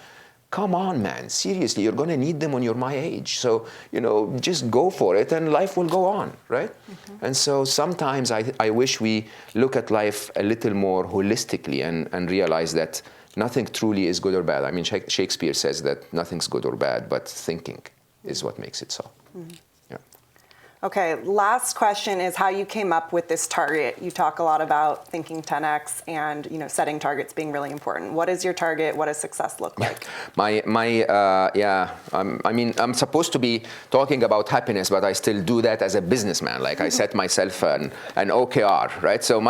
Come on, man. Seriously, you're going to need them when you're my age. So, just go for it and life will go on, right? And so sometimes I wish we look at life a little more holistically and realize that nothing truly is good or bad. I mean, Shakespeare says that nothing's good or bad, but thinking is what makes it so. Yeah. Okay, last question is how you came up with this target. You talk a lot about thinking 10x and setting targets being really important. What is your target? What does success look like? I'm supposed to be talking about happiness, but I still do that as a businessman. Like I set myself an OKR, right? So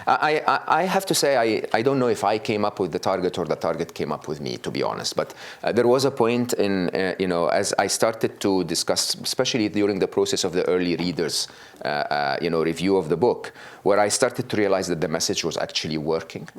I have to say I don't know if I came up with the target or the target came up with me, to be honest. But there was a point in as I started to discuss, especially during the process of the early readers, review of the book, where I started to realize that the message was actually working.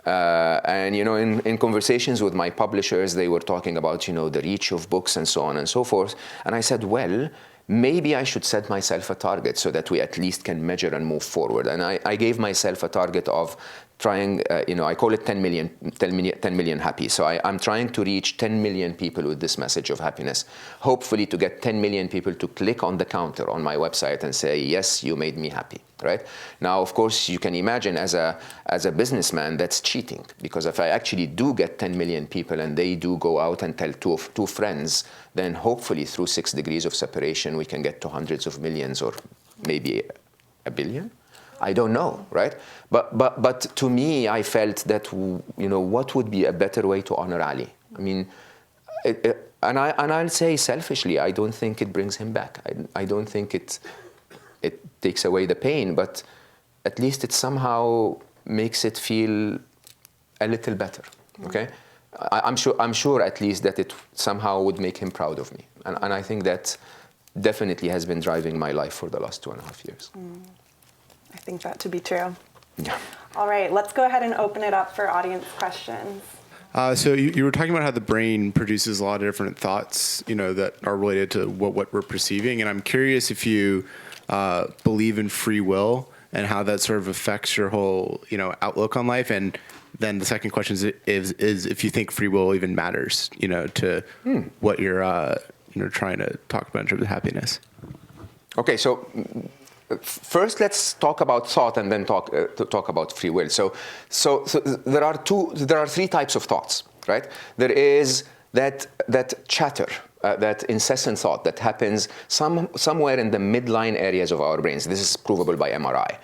And in conversations with my publishers, they were talking about the reach of books and so on and so forth. And I said, well, maybe I should set myself a target so that we at least can measure and move forward. And I gave myself a target of trying, I call it 10 million happy. So I'm trying to reach 10 million people with this message of happiness, hopefully to get 10 million people to click on the counter on my website and say, yes, you made me happy, right? Now, of course, you can imagine as a businessman, that's cheating, because if I actually do get 10 million people and they do go out and tell two friends, then hopefully through 6 degrees of separation, we can get to hundreds of millions or maybe a billion. I don't know, right? But to me, I felt that what would be a better way to honor Ali? I mean, and I'll say selfishly, I don't think it brings him back. I don't think it takes away the pain, but at least it somehow makes it feel a little better. Okay, I'm sure at least that it somehow would make him proud of me, and I think that definitely has been driving my life for the last 2.5 years. I think that to be true. Yeah. All right, let's go ahead and open it up for audience questions. So you were talking about how the brain produces a lot of different thoughts, that are related to what we're perceiving. And I'm curious if you believe in free will and how that sort of affects your whole, outlook on life. And then the second question is if you think free will even matters, to what you're trying to talk about in terms of happiness. Okay, so first, let's talk about thought and then talk about free will. So there are three types of thoughts, right? There is that chatter, that incessant thought that happens somewhere in the midline areas of our brains. This is provable by MRI,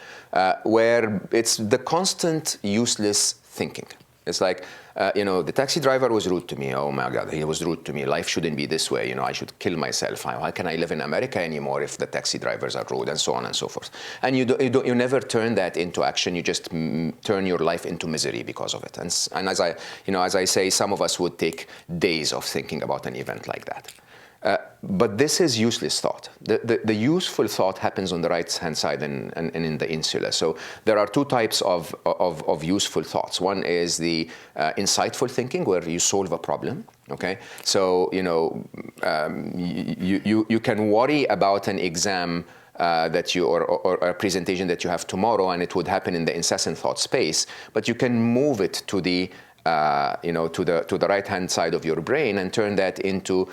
where it's the constant useless thinking. It's like, the taxi driver was rude to me. Oh my God, he was rude to me. Life shouldn't be this way. I should kill myself. Why can I live in America anymore if the taxi drivers are rude, and so on and so forth. And you never turn that into action. You just turn your life into misery because of it. And as I say, some of us would take days of thinking about an event like that. But this is useless thought. The useful thought happens on the right-hand side and in the insula. So there are two types of useful thoughts. One is the insightful thinking, where you solve a problem. Okay, so you can worry about an exam that you or a presentation that you have tomorrow, and it would happen in the incessant thought space. But you can move it to the to the right-hand side of your brain and turn that into,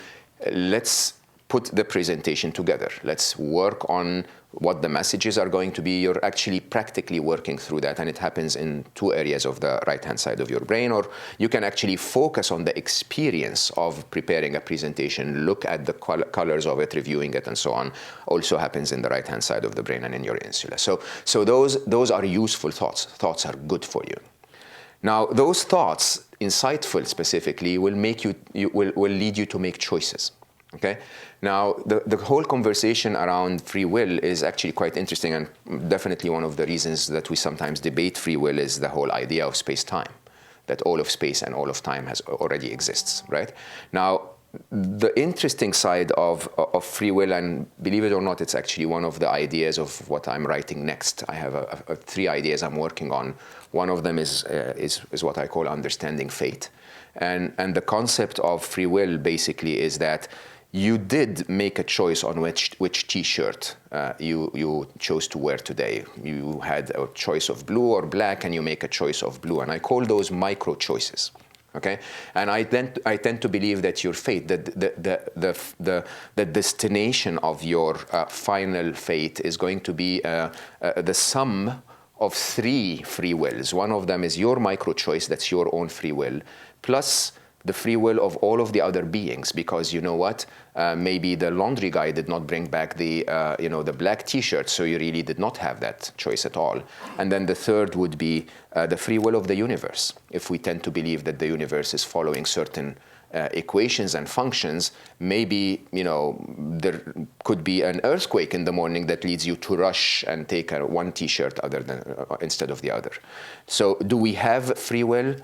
let's put the presentation together. Let's work on what the messages are going to be. You're actually practically working through that, and it happens in two areas of the right-hand side of your brain. Or you can actually focus on the experience of preparing a presentation, look at the colors of it, reviewing it, and so on. Also happens in the right-hand side of the brain and in your insula. So those are useful thoughts. Thoughts are good for you. Now, those thoughts, insightful specifically, will lead you to make choices. Okay. Now, the whole conversation around free will is actually quite interesting, and definitely one of the reasons that we sometimes debate free will is the whole idea of space-time, that all of space and all of time already exists, right? Now, the interesting side of free will, and believe it or not, it's actually one of the ideas of what I'm writing next. I have three ideas I'm working on. One of them is what I call understanding fate, and the concept of free will basically is that you did make a choice on which T-shirt you chose to wear today. You had a choice of blue or black, and you make a choice of blue, and I call those micro choices. Okay, and I tend to believe that your fate, the destination of your final fate, is going to be the sum of three free wills. One of them is your micro choice, that's your own free will, plus the free will of all of the other beings, because you know what? Maybe the laundry guy did not bring back the black T-shirt, so you really did not have that choice at all. And then the third would be the free will of the universe. If we tend to believe that the universe is following certain equations and functions, maybe there could be an earthquake in the morning that leads you to rush and take one T-shirt instead of the other. So, do we have free will?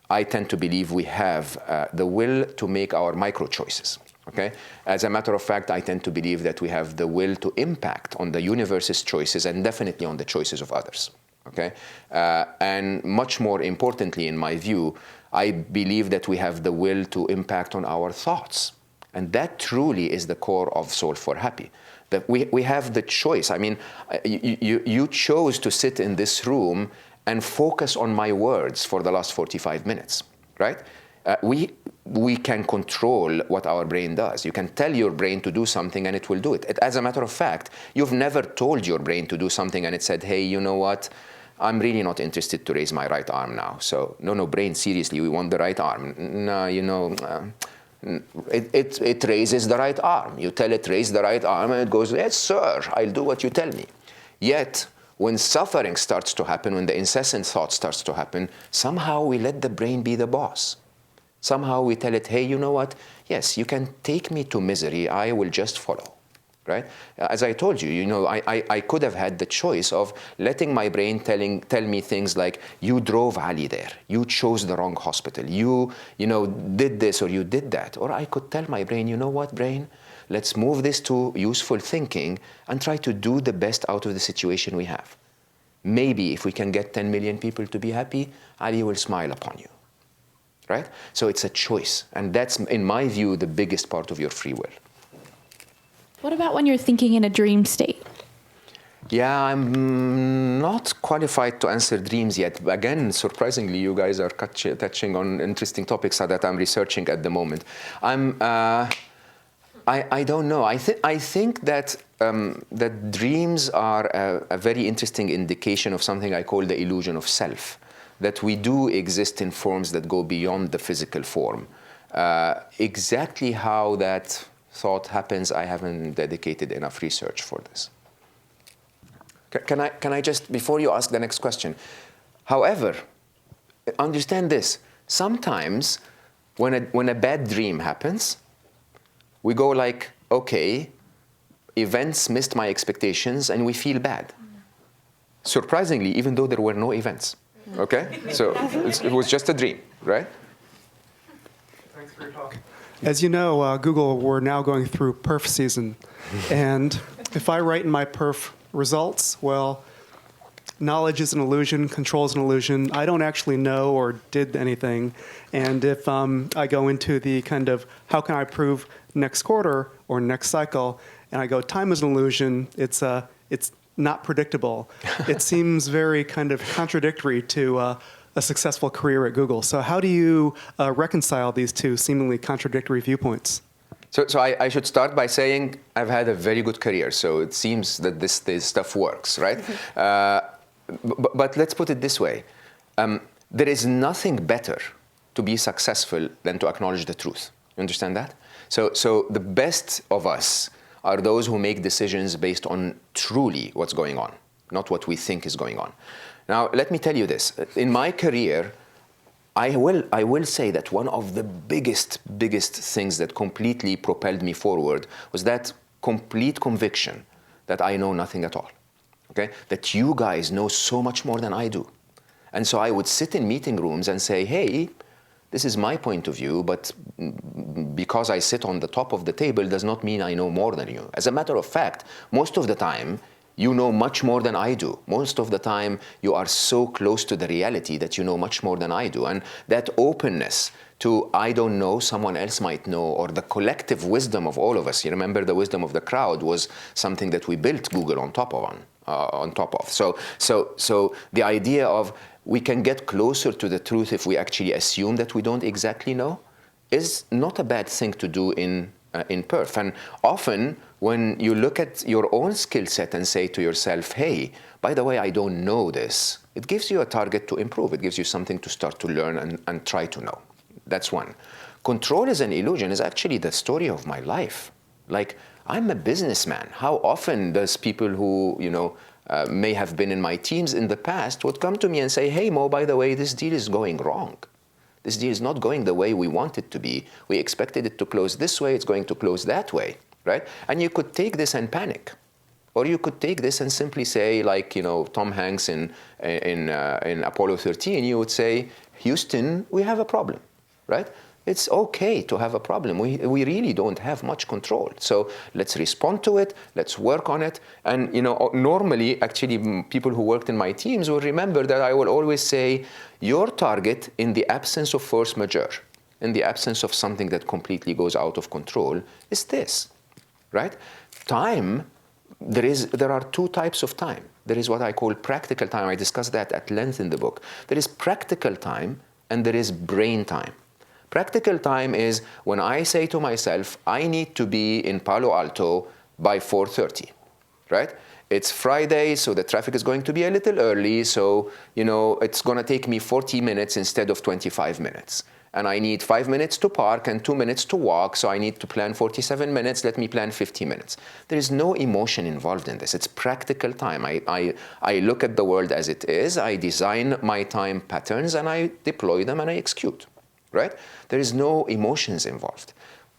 I tend to believe we have the will to make our micro choices. Okay? As a matter of fact, I tend to believe that we have the will to impact on the universe's choices, and definitely on the choices of others. Okay? And much more importantly, in my view, I believe that we have the will to impact on our thoughts. And that truly is the core of Solve for Happy. That we have the choice. I mean, you chose to sit in this room and focus on my words for the last 45 minutes, right? We can control what our brain does. You can tell your brain to do something and it will do it. As a matter of fact, you've never told your brain to do something and it said, hey, you know what? I'm really not interested to raise my right arm now. So, no, brain, seriously, we want the right arm. No, it raises the right arm. You tell it, raise the right arm, and it goes, yes, sir, I'll do what you tell me. Yet, when suffering starts to happen, when the incessant thought starts to happen, somehow we let the brain be the boss. Somehow we tell it, hey, you know what? Yes, you can take me to misery. I will just follow, right? As I told you, I could have had the choice of letting my brain tell me things like, you drove Ali there. You chose the wrong hospital. You did this or you did that. Or I could tell my brain, you know what, brain? Let's move this to useful thinking and try to do the best out of the situation we have. Maybe if we can get 10 million people to be happy, Ali will smile upon you, right? So it's a choice. And that's, in my view, the biggest part of your free will. What about when you're thinking in a dream state? Yeah, I'm not qualified to answer dreams yet. Again, surprisingly, you guys are touching on interesting topics that I'm researching at the moment. I don't know. I think that that dreams are a very interesting indication of something I call the illusion of self, that we do exist in forms that go beyond the physical form. Exactly how that thought happens, I haven't dedicated enough research for this. Can I just, before you ask the next question, however, understand this, sometimes when a bad dream happens, we go like, okay, events missed my expectations, and we feel bad. Surprisingly, even though there were no events, okay? So it was just a dream, right? Thanks for your talk. As you know, Google, we're now going through perf season. And if I write in my perf results, well, knowledge is an illusion, control is an illusion. I don't actually know or did anything. And if I go into the kind of how can I prove next quarter or next cycle, and I go time is an illusion, it's not predictable. It seems very kind of contradictory to a successful career at Google. So how do you reconcile these two seemingly contradictory viewpoints? So I should start by saying I've had a very good career, so it seems that this stuff works, right? But let's put it this way. There is nothing better to be successful than to acknowledge the truth. You understand that? So the best of us are those who make decisions based on truly what's going on, not what we think is going on. Now, let me tell you this. In my career, I will say that one of the biggest things that completely propelled me forward was that complete conviction that I know nothing at all, okay? That you guys know so much more than I do. And so I would sit in meeting rooms and say, hey, this is my point of view, but because I sit on the top of the table does not mean I know more than you. As a matter of fact, most of the time, you know much more than I do. Most of the time, you are so close to the reality that you know much more than I do. And that openness to I don't know, someone else might know, or the collective wisdom of all of us. You remember the wisdom of the crowd was something that we built Google on top of. So the idea of we can get closer to the truth if we actually assume that we don't exactly know is not a bad thing to do in perf. And often when you look at your own skill set and say to yourself, hey, by the way, I don't know this, it gives you a target to improve. It gives you something to start to learn and try to know. That's one. Control is an illusion is actually the story of my life. Like, I'm a businessman. How often does people who, may have been in my teams in the past would come to me and say, hey, Mo, by the way, this deal is going wrong. This deal is not going the way we want it to be. We expected it to close this way. It's going to close that way, right? And you could take this and panic. Or you could take this and simply say, like, Tom Hanks in Apollo 13, you would say, Houston, we have a problem, right? It's okay to have a problem. We really don't have much control. So let's respond to it. Let's work on it. And normally, actually, people who worked in my teams will remember that I will always say, your target in the absence of force majeure, in the absence of something that completely goes out of control, is this, right? Time, there are two types of time. There is what I call practical time. I discuss that at length in the book. There is practical time and there is brain time. Practical time is when I say to myself, I need to be in Palo Alto by 4:30, right? It's Friday, so the traffic is going to be a little early, so it's going to take me 40 minutes instead of 25 minutes. And I need 5 minutes to park and 2 minutes to walk, so I need to plan 47 minutes. Let me plan 50 minutes. There is no emotion involved in this. It's practical time. I look at the world as it is. I design my time patterns, and I deploy them, and I execute. Right? There is no emotions involved.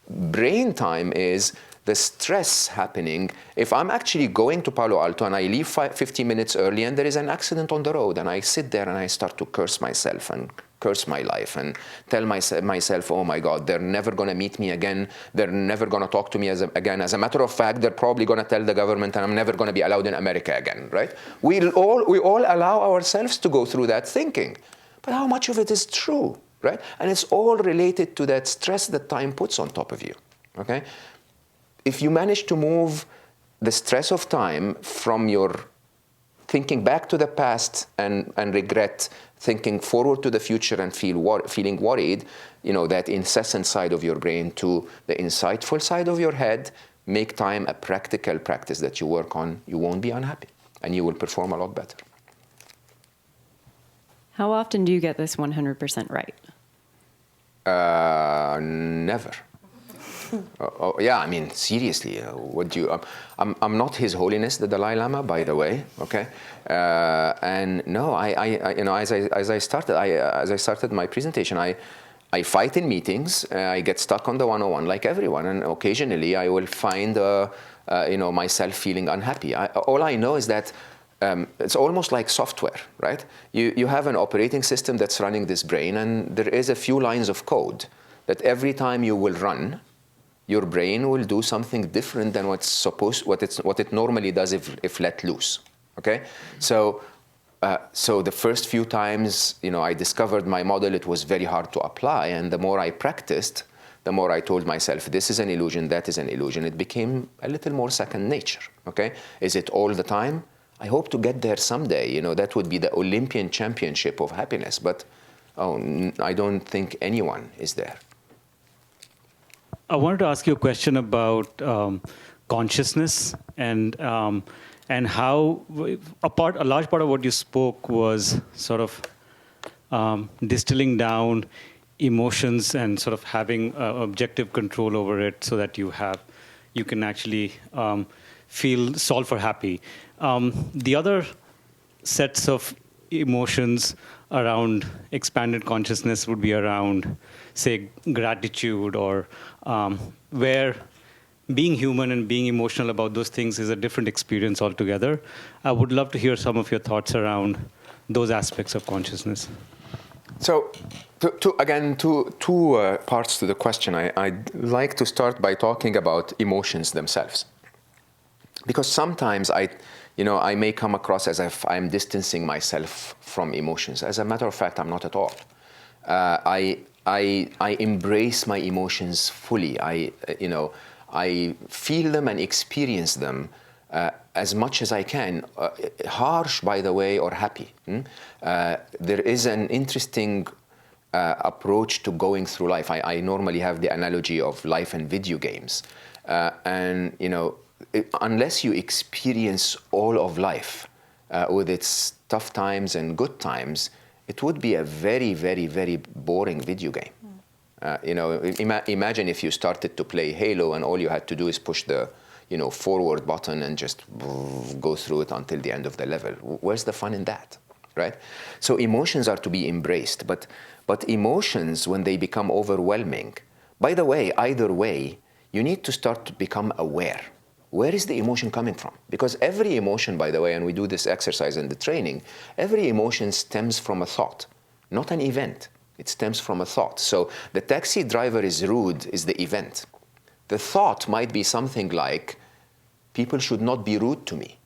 Brain time is the stress happening. If I'm actually going to Palo Alto and I leave 50 minutes early and there is an accident on the road and I sit there and I start to curse myself and curse my life and tell myself, oh my God, they're never going to meet me again. They're never going to talk to me again. As a matter of fact, they're probably going to tell the government and I'm never going to be allowed in America again, right? We all allow ourselves to go through that thinking. But how much of it is true? Right? And it's all related to that stress that time puts on top of you, okay? If you manage to move the stress of time from your thinking back to the past and regret, thinking forward to the future and feeling worried, that incessant side of your brain to the insightful side of your head, make time a practical practice that you work on, you won't be unhappy, and you will perform a lot better. How often do you get this 100% right? Never. Yeah, I mean, seriously, what do you? I'm not His Holiness the Dalai Lama, by the way. Okay, and no, you know, as I started my presentation, I fight in meetings. I get stuck on the 101 like everyone, and occasionally I will find, you know, myself feeling unhappy. All I know is that it's almost like software, right? You have an operating system that's running this brain, and there is a few lines of code that every time you will run, your brain will do something different than what it normally does if let loose. Okay, so the first few times, you know, I discovered my model, it was very hard to apply, and the more I practiced, the more I told myself, this is an illusion, that is an illusion. It became a little more second nature. Okay, is it all the time? I hope to get there someday. You know, that would be the Olympian championship of happiness, but I don't think anyone is there. I wanted to ask you a question about consciousness and how a large part of what you spoke was sort of distilling down emotions and sort of having objective control over it, so that you can actually solve for happy. The other sets of emotions around expanded consciousness would be around, say, gratitude, or where being human and being emotional about those things is a different experience altogether. I would love to hear some of your thoughts around those aspects of consciousness. So, again, two parts to the question. I'd like to start by talking about emotions themselves, because sometimes I may come across as if I'm distancing myself from emotions. As a matter of fact, I'm not at all. I embrace my emotions fully. I feel them and experience them as much as I can, harsh, by the way, or happy. There is an interesting approach to going through life. I normally have the analogy of life and video games. And, you know, unless you experience all of life with its tough times and good times, it would be a very, very, very boring video game. Imagine if you started to play Halo and all you had to do is push the, forward button and just go through it until the end of the level. Where's the fun in that, right? So emotions are to be embraced, but emotions, when they become overwhelming, by the way, either way, you need to start to become aware. Where is the emotion coming from? Because every emotion, by the way, and we do this exercise in the training, every emotion stems from a thought, not an event. It stems from a thought. So the taxi driver is rude is the event. The thought might be something like, people should not be rude to me.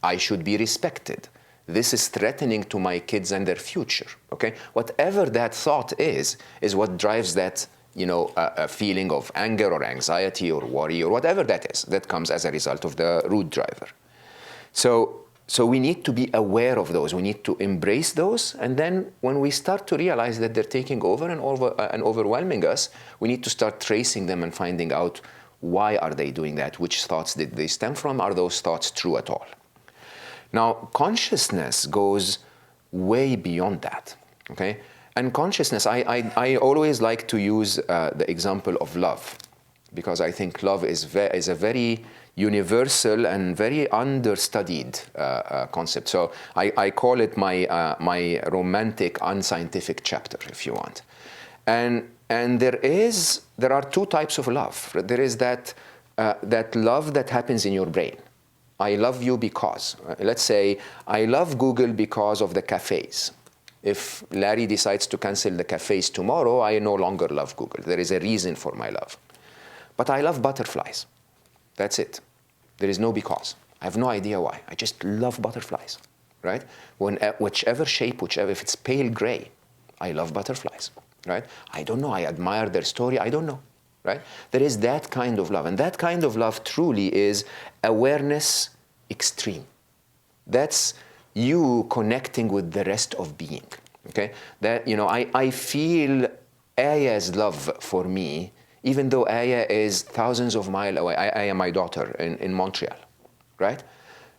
I should be respected. This is threatening to my kids and their future, okay? Whatever that thought is what drives that, a feeling of anger or anxiety or worry or whatever that is, that comes as a result of the rude driver. So we need to be aware of those. We need to embrace those. And then when we start to realize that they're taking over and overwhelming us, we need to start tracing them and finding out, why are they doing that? Which thoughts did they stem from? Are those thoughts true at all? Now, consciousness goes way beyond that, okay? And consciousness, I always like to use the example of love, because I think love is a very universal and very understudied concept. So I call it my romantic, unscientific chapter, if you want. And there are two types of love. There is that love that happens in your brain. I love you because, let's say, I love Google because of the cafes. If Larry decides to cancel the cafes tomorrow, I no longer love Google. There is a reason for my love. But I love butterflies. That's it. There is no because. I have no idea why. I just love butterflies, right? Whichever shape, if it's pale gray, I love butterflies, right? I don't know. I admire their story. I don't know, right? There is that kind of love. And that kind of love truly is awareness extreme. That's you connecting with the rest of being, okay? That, I feel Aya's love for me even though Aya is thousands of miles away. Aya, my daughter, in Montreal, right?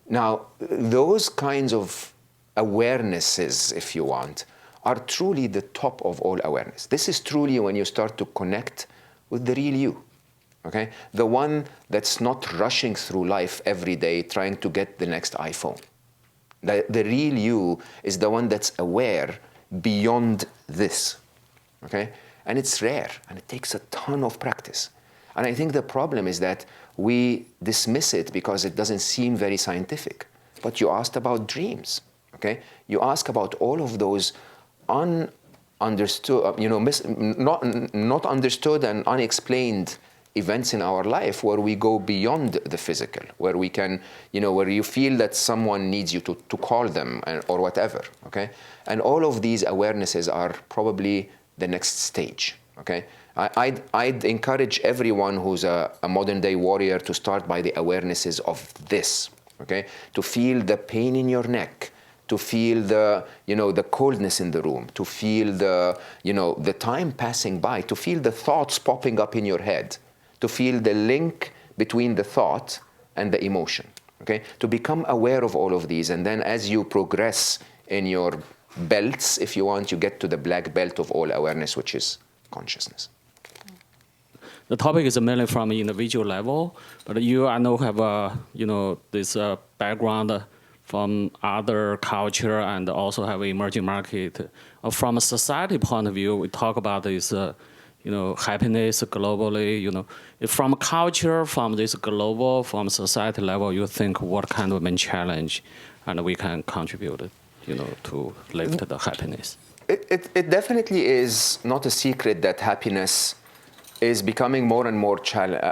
Now, those kinds of awarenesses, if you want, are truly the top of all awareness. This is truly when you start to connect with the real you, okay? The one that's not rushing through life every day trying to get the next iPhone. The real you is the one that's aware beyond this, okay? And it's rare, and it takes a ton of practice. And I think the problem is that we dismiss it because it doesn't seem very scientific. But you asked about dreams, okay? You ask about all of those ununderstood, not understood and unexplained events in our life where we go beyond the physical, where we can, where you feel that someone needs you to call them or whatever, okay? And all of these awarenesses are probably the next stage, okay? I'd encourage everyone who's a modern day warrior to start by the awarenesses of this, okay? To feel the pain in your neck, to feel the coldness in the room, to feel the time passing by, to feel the thoughts popping up in your head, to feel the link between the thought and the emotion, okay? To become aware of all of these, and then as you progress in your belts, if you want, you get to the black belt of all awareness, which is consciousness. The topic is mainly from an individual level, but you, I know, have this background from other culture and also have an emerging market. From a society point of view, we talk about this, happiness globally. From culture, from this global, from society level, you think what kind of main challenge, and we can contribute, to lift the happiness. It definitely is not a secret that happiness is becoming more and more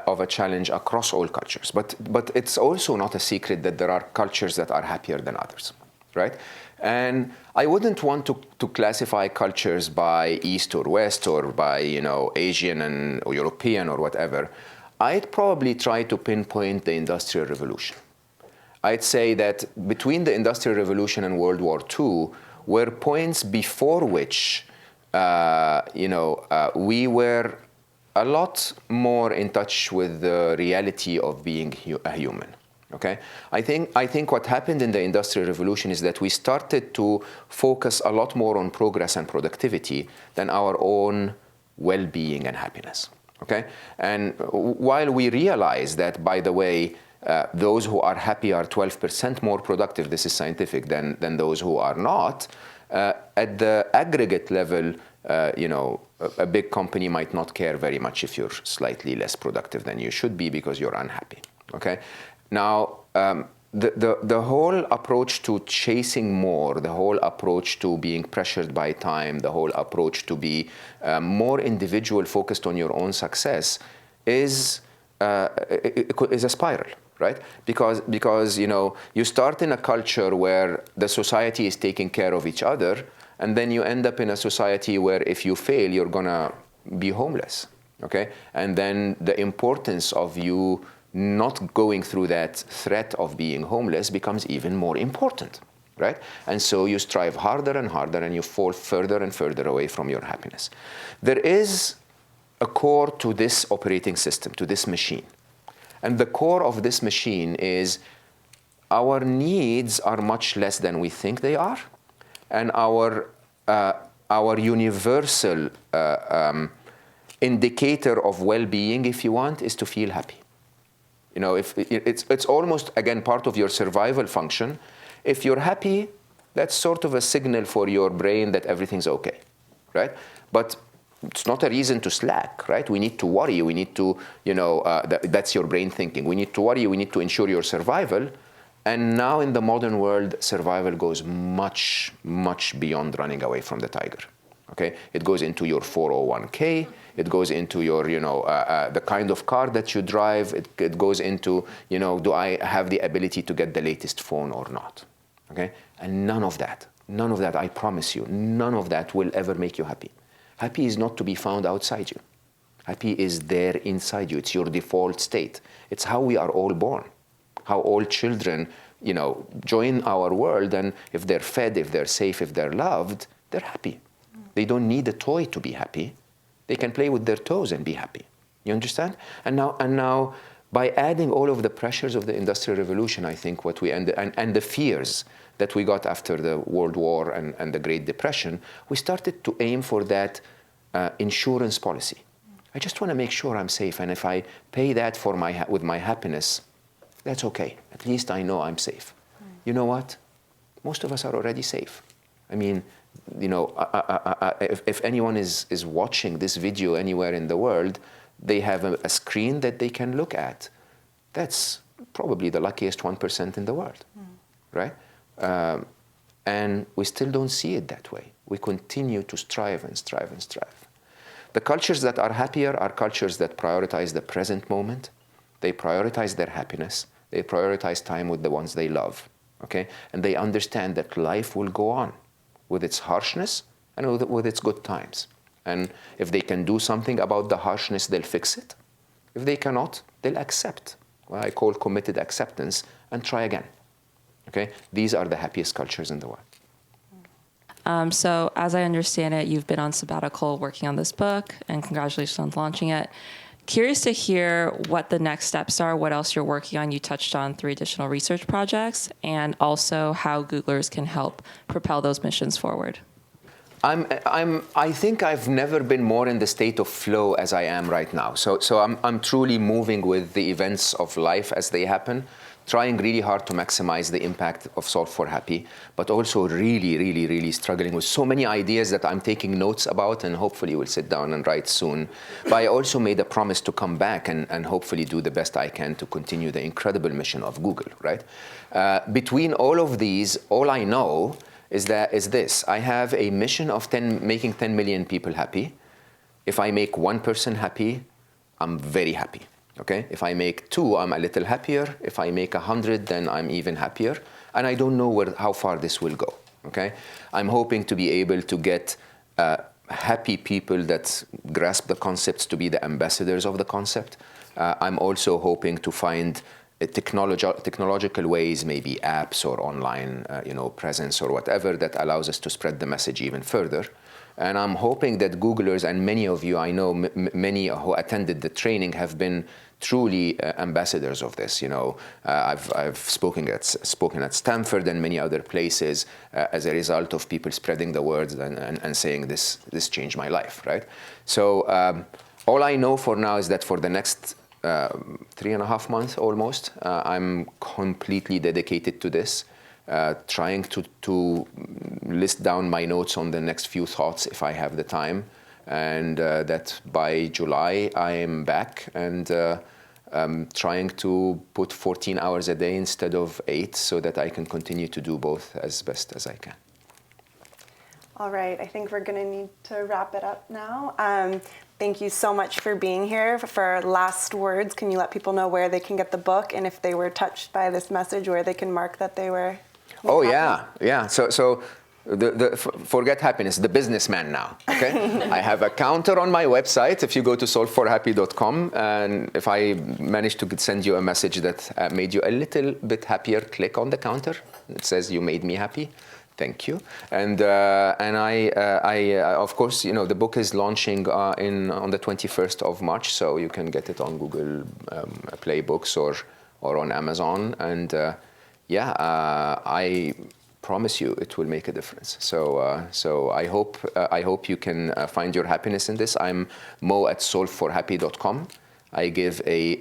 of a challenge across all cultures. But it's also not a secret that there are cultures that are happier than others, right? And I wouldn't want to classify cultures by East or West or by, Asian or European or whatever. I'd probably try to pinpoint the Industrial Revolution. I'd say that between the Industrial Revolution and World War II were points before which, we were a lot more in touch with the reality of being a human, okay? I think what happened in the Industrial Revolution is that we started to focus a lot more on progress and productivity than our own well-being and happiness, okay? And while we realize that, by the way, those who are happy are 12% more productive, this is scientific, than those who are not, at the aggregate level, a big company might not care very much if you're slightly less productive than you should be because you're unhappy, okay? Now, the whole approach to chasing more, the whole approach to being pressured by time, the whole approach to be more individual, focused on your own success is a spiral, right? Because you start in a culture where the society is taking care of each other, and then you end up in a society where if you fail, you're gonna be homeless, okay? And then the importance of you not going through that threat of being homeless becomes even more important, right? And so you strive harder and harder, and you fall further and further away from your happiness. There is a core to this operating system, to this machine. And the core of this machine is our needs are much less than we think they are, and our universal indicator of well-being, if you want, is to feel happy. If it's almost, again, part of your survival function. If you're happy, that's sort of a signal for your brain that everything's okay, right? But it's not a reason to slack, right? We need to worry. We need to, that's your brain thinking. We need to worry. We need to ensure your survival. And now in the modern world, survival goes much, much beyond running away from the tiger, okay? It goes into your 401k. It goes into your, the kind of car that you drive. It goes into, do I have the ability to get the latest phone or not, okay? And none of that, I promise you, none of that will ever make you happy. Happy is not to be found outside you. Happy is there inside you. It's your default state. It's how we are all born. How all children, join our world, and if they're fed, if they're safe, if they're loved, they're happy. They don't need a toy to be happy. They can play with their toes and be happy, You understand? And now, by adding all of the pressures of the Industrial Revolution, I think what we and the fears that we got after the World War and the Great Depression, we started to aim for that insurance policy. I just want to make sure I'm safe, and if I pay that for with my happiness, that's okay. At least I know I'm safe. You know what? Most of us are already safe. I mean, you know, if anyone is watching this video anywhere in the world, they have a screen that they can look at. That's probably the luckiest 1% in the world, right? And we still don't see it that way. We continue to strive and strive and strive. The cultures that are happier are cultures that prioritize the present moment. They prioritize their happiness. They prioritize time with the ones they love, okay? And they understand that life will go on with its harshness and with its good times. And if they can do something about the harshness, they'll fix it. If they cannot, they'll accept, what I call committed acceptance, and try again, okay? These are the happiest cultures in the world. So as I understand it, you've been on sabbatical working on this book, and congratulations on launching it. Curious to hear what the next steps are, what else you're working on. You touched on 3 additional research projects, and also how Googlers can help propel those missions forward. I think I've never been more in the state of flow as I am right now. So I'm truly moving with the events of life as they happen, trying really hard to maximize the impact of Solve for Happy, but also really struggling with so many ideas that I'm taking notes about, and hopefully we'll sit down and write soon. But I also made a promise to come back and hopefully do the best I can to continue the incredible mission of Google, right? Between all of these, all I know is this. I have a mission of making 10 million people happy. If I make 1 person happy, I'm very happy. Okay? If I make 2, I'm a little happier. If I make 100, then I'm even happier. And I don't know how far this will go. Okay? I'm hoping to be able to get happy people that grasp the concepts to be the ambassadors of the concept. I'm also hoping to find technological ways, maybe apps or online presence or whatever, that allows us to spread the message even further. And I'm hoping that Googlers, and many of you, I know many who attended the training, have been truly ambassadors of this. You know, I've spoken at Stanford and many other places as a result of people spreading the words and saying this changed my life, right? So all I know for now is that for the next 3.5 months almost, I'm completely dedicated to this. Trying to list down my notes on the next few thoughts if I have the time, and that by July I am back and trying to put 14 hours a day instead of 8 so that I can continue to do both as best as I can. All right, I think we're going to need to wrap it up now. Thank you so much for being here. For last words, can you let people know where they can get the book, and if they were touched by this message, where they can mark that they were? Oh, yeah. So forget happiness, the businessman now, okay? I have a counter on my website. If you go to solveforhappy.com, and if I manage to send you a message that made you a little bit happier, click on the counter. It says you made me happy. Thank you. And I of course, you know, the book is launching on the 21st of March, so you can get it on Google Play Books or on Amazon. And I promise you it will make a difference. So I hope you can find your happiness in this. I'm Mo at solveforhappy.com. I give a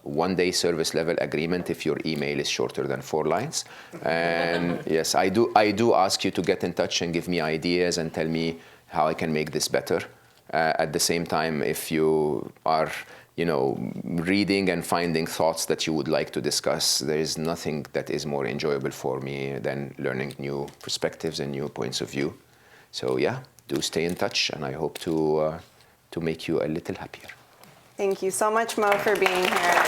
1-day service level agreement if your email is shorter than 4 lines. And yes, I do ask you to get in touch and give me ideas and tell me how I can make this better. At the same time, if you are reading and finding thoughts that you would like to discuss, there is nothing that is more enjoyable for me than learning new perspectives and new points of view. So yeah, do stay in touch, and I hope to make you a little happier. Thank you so much, Mo, for being here.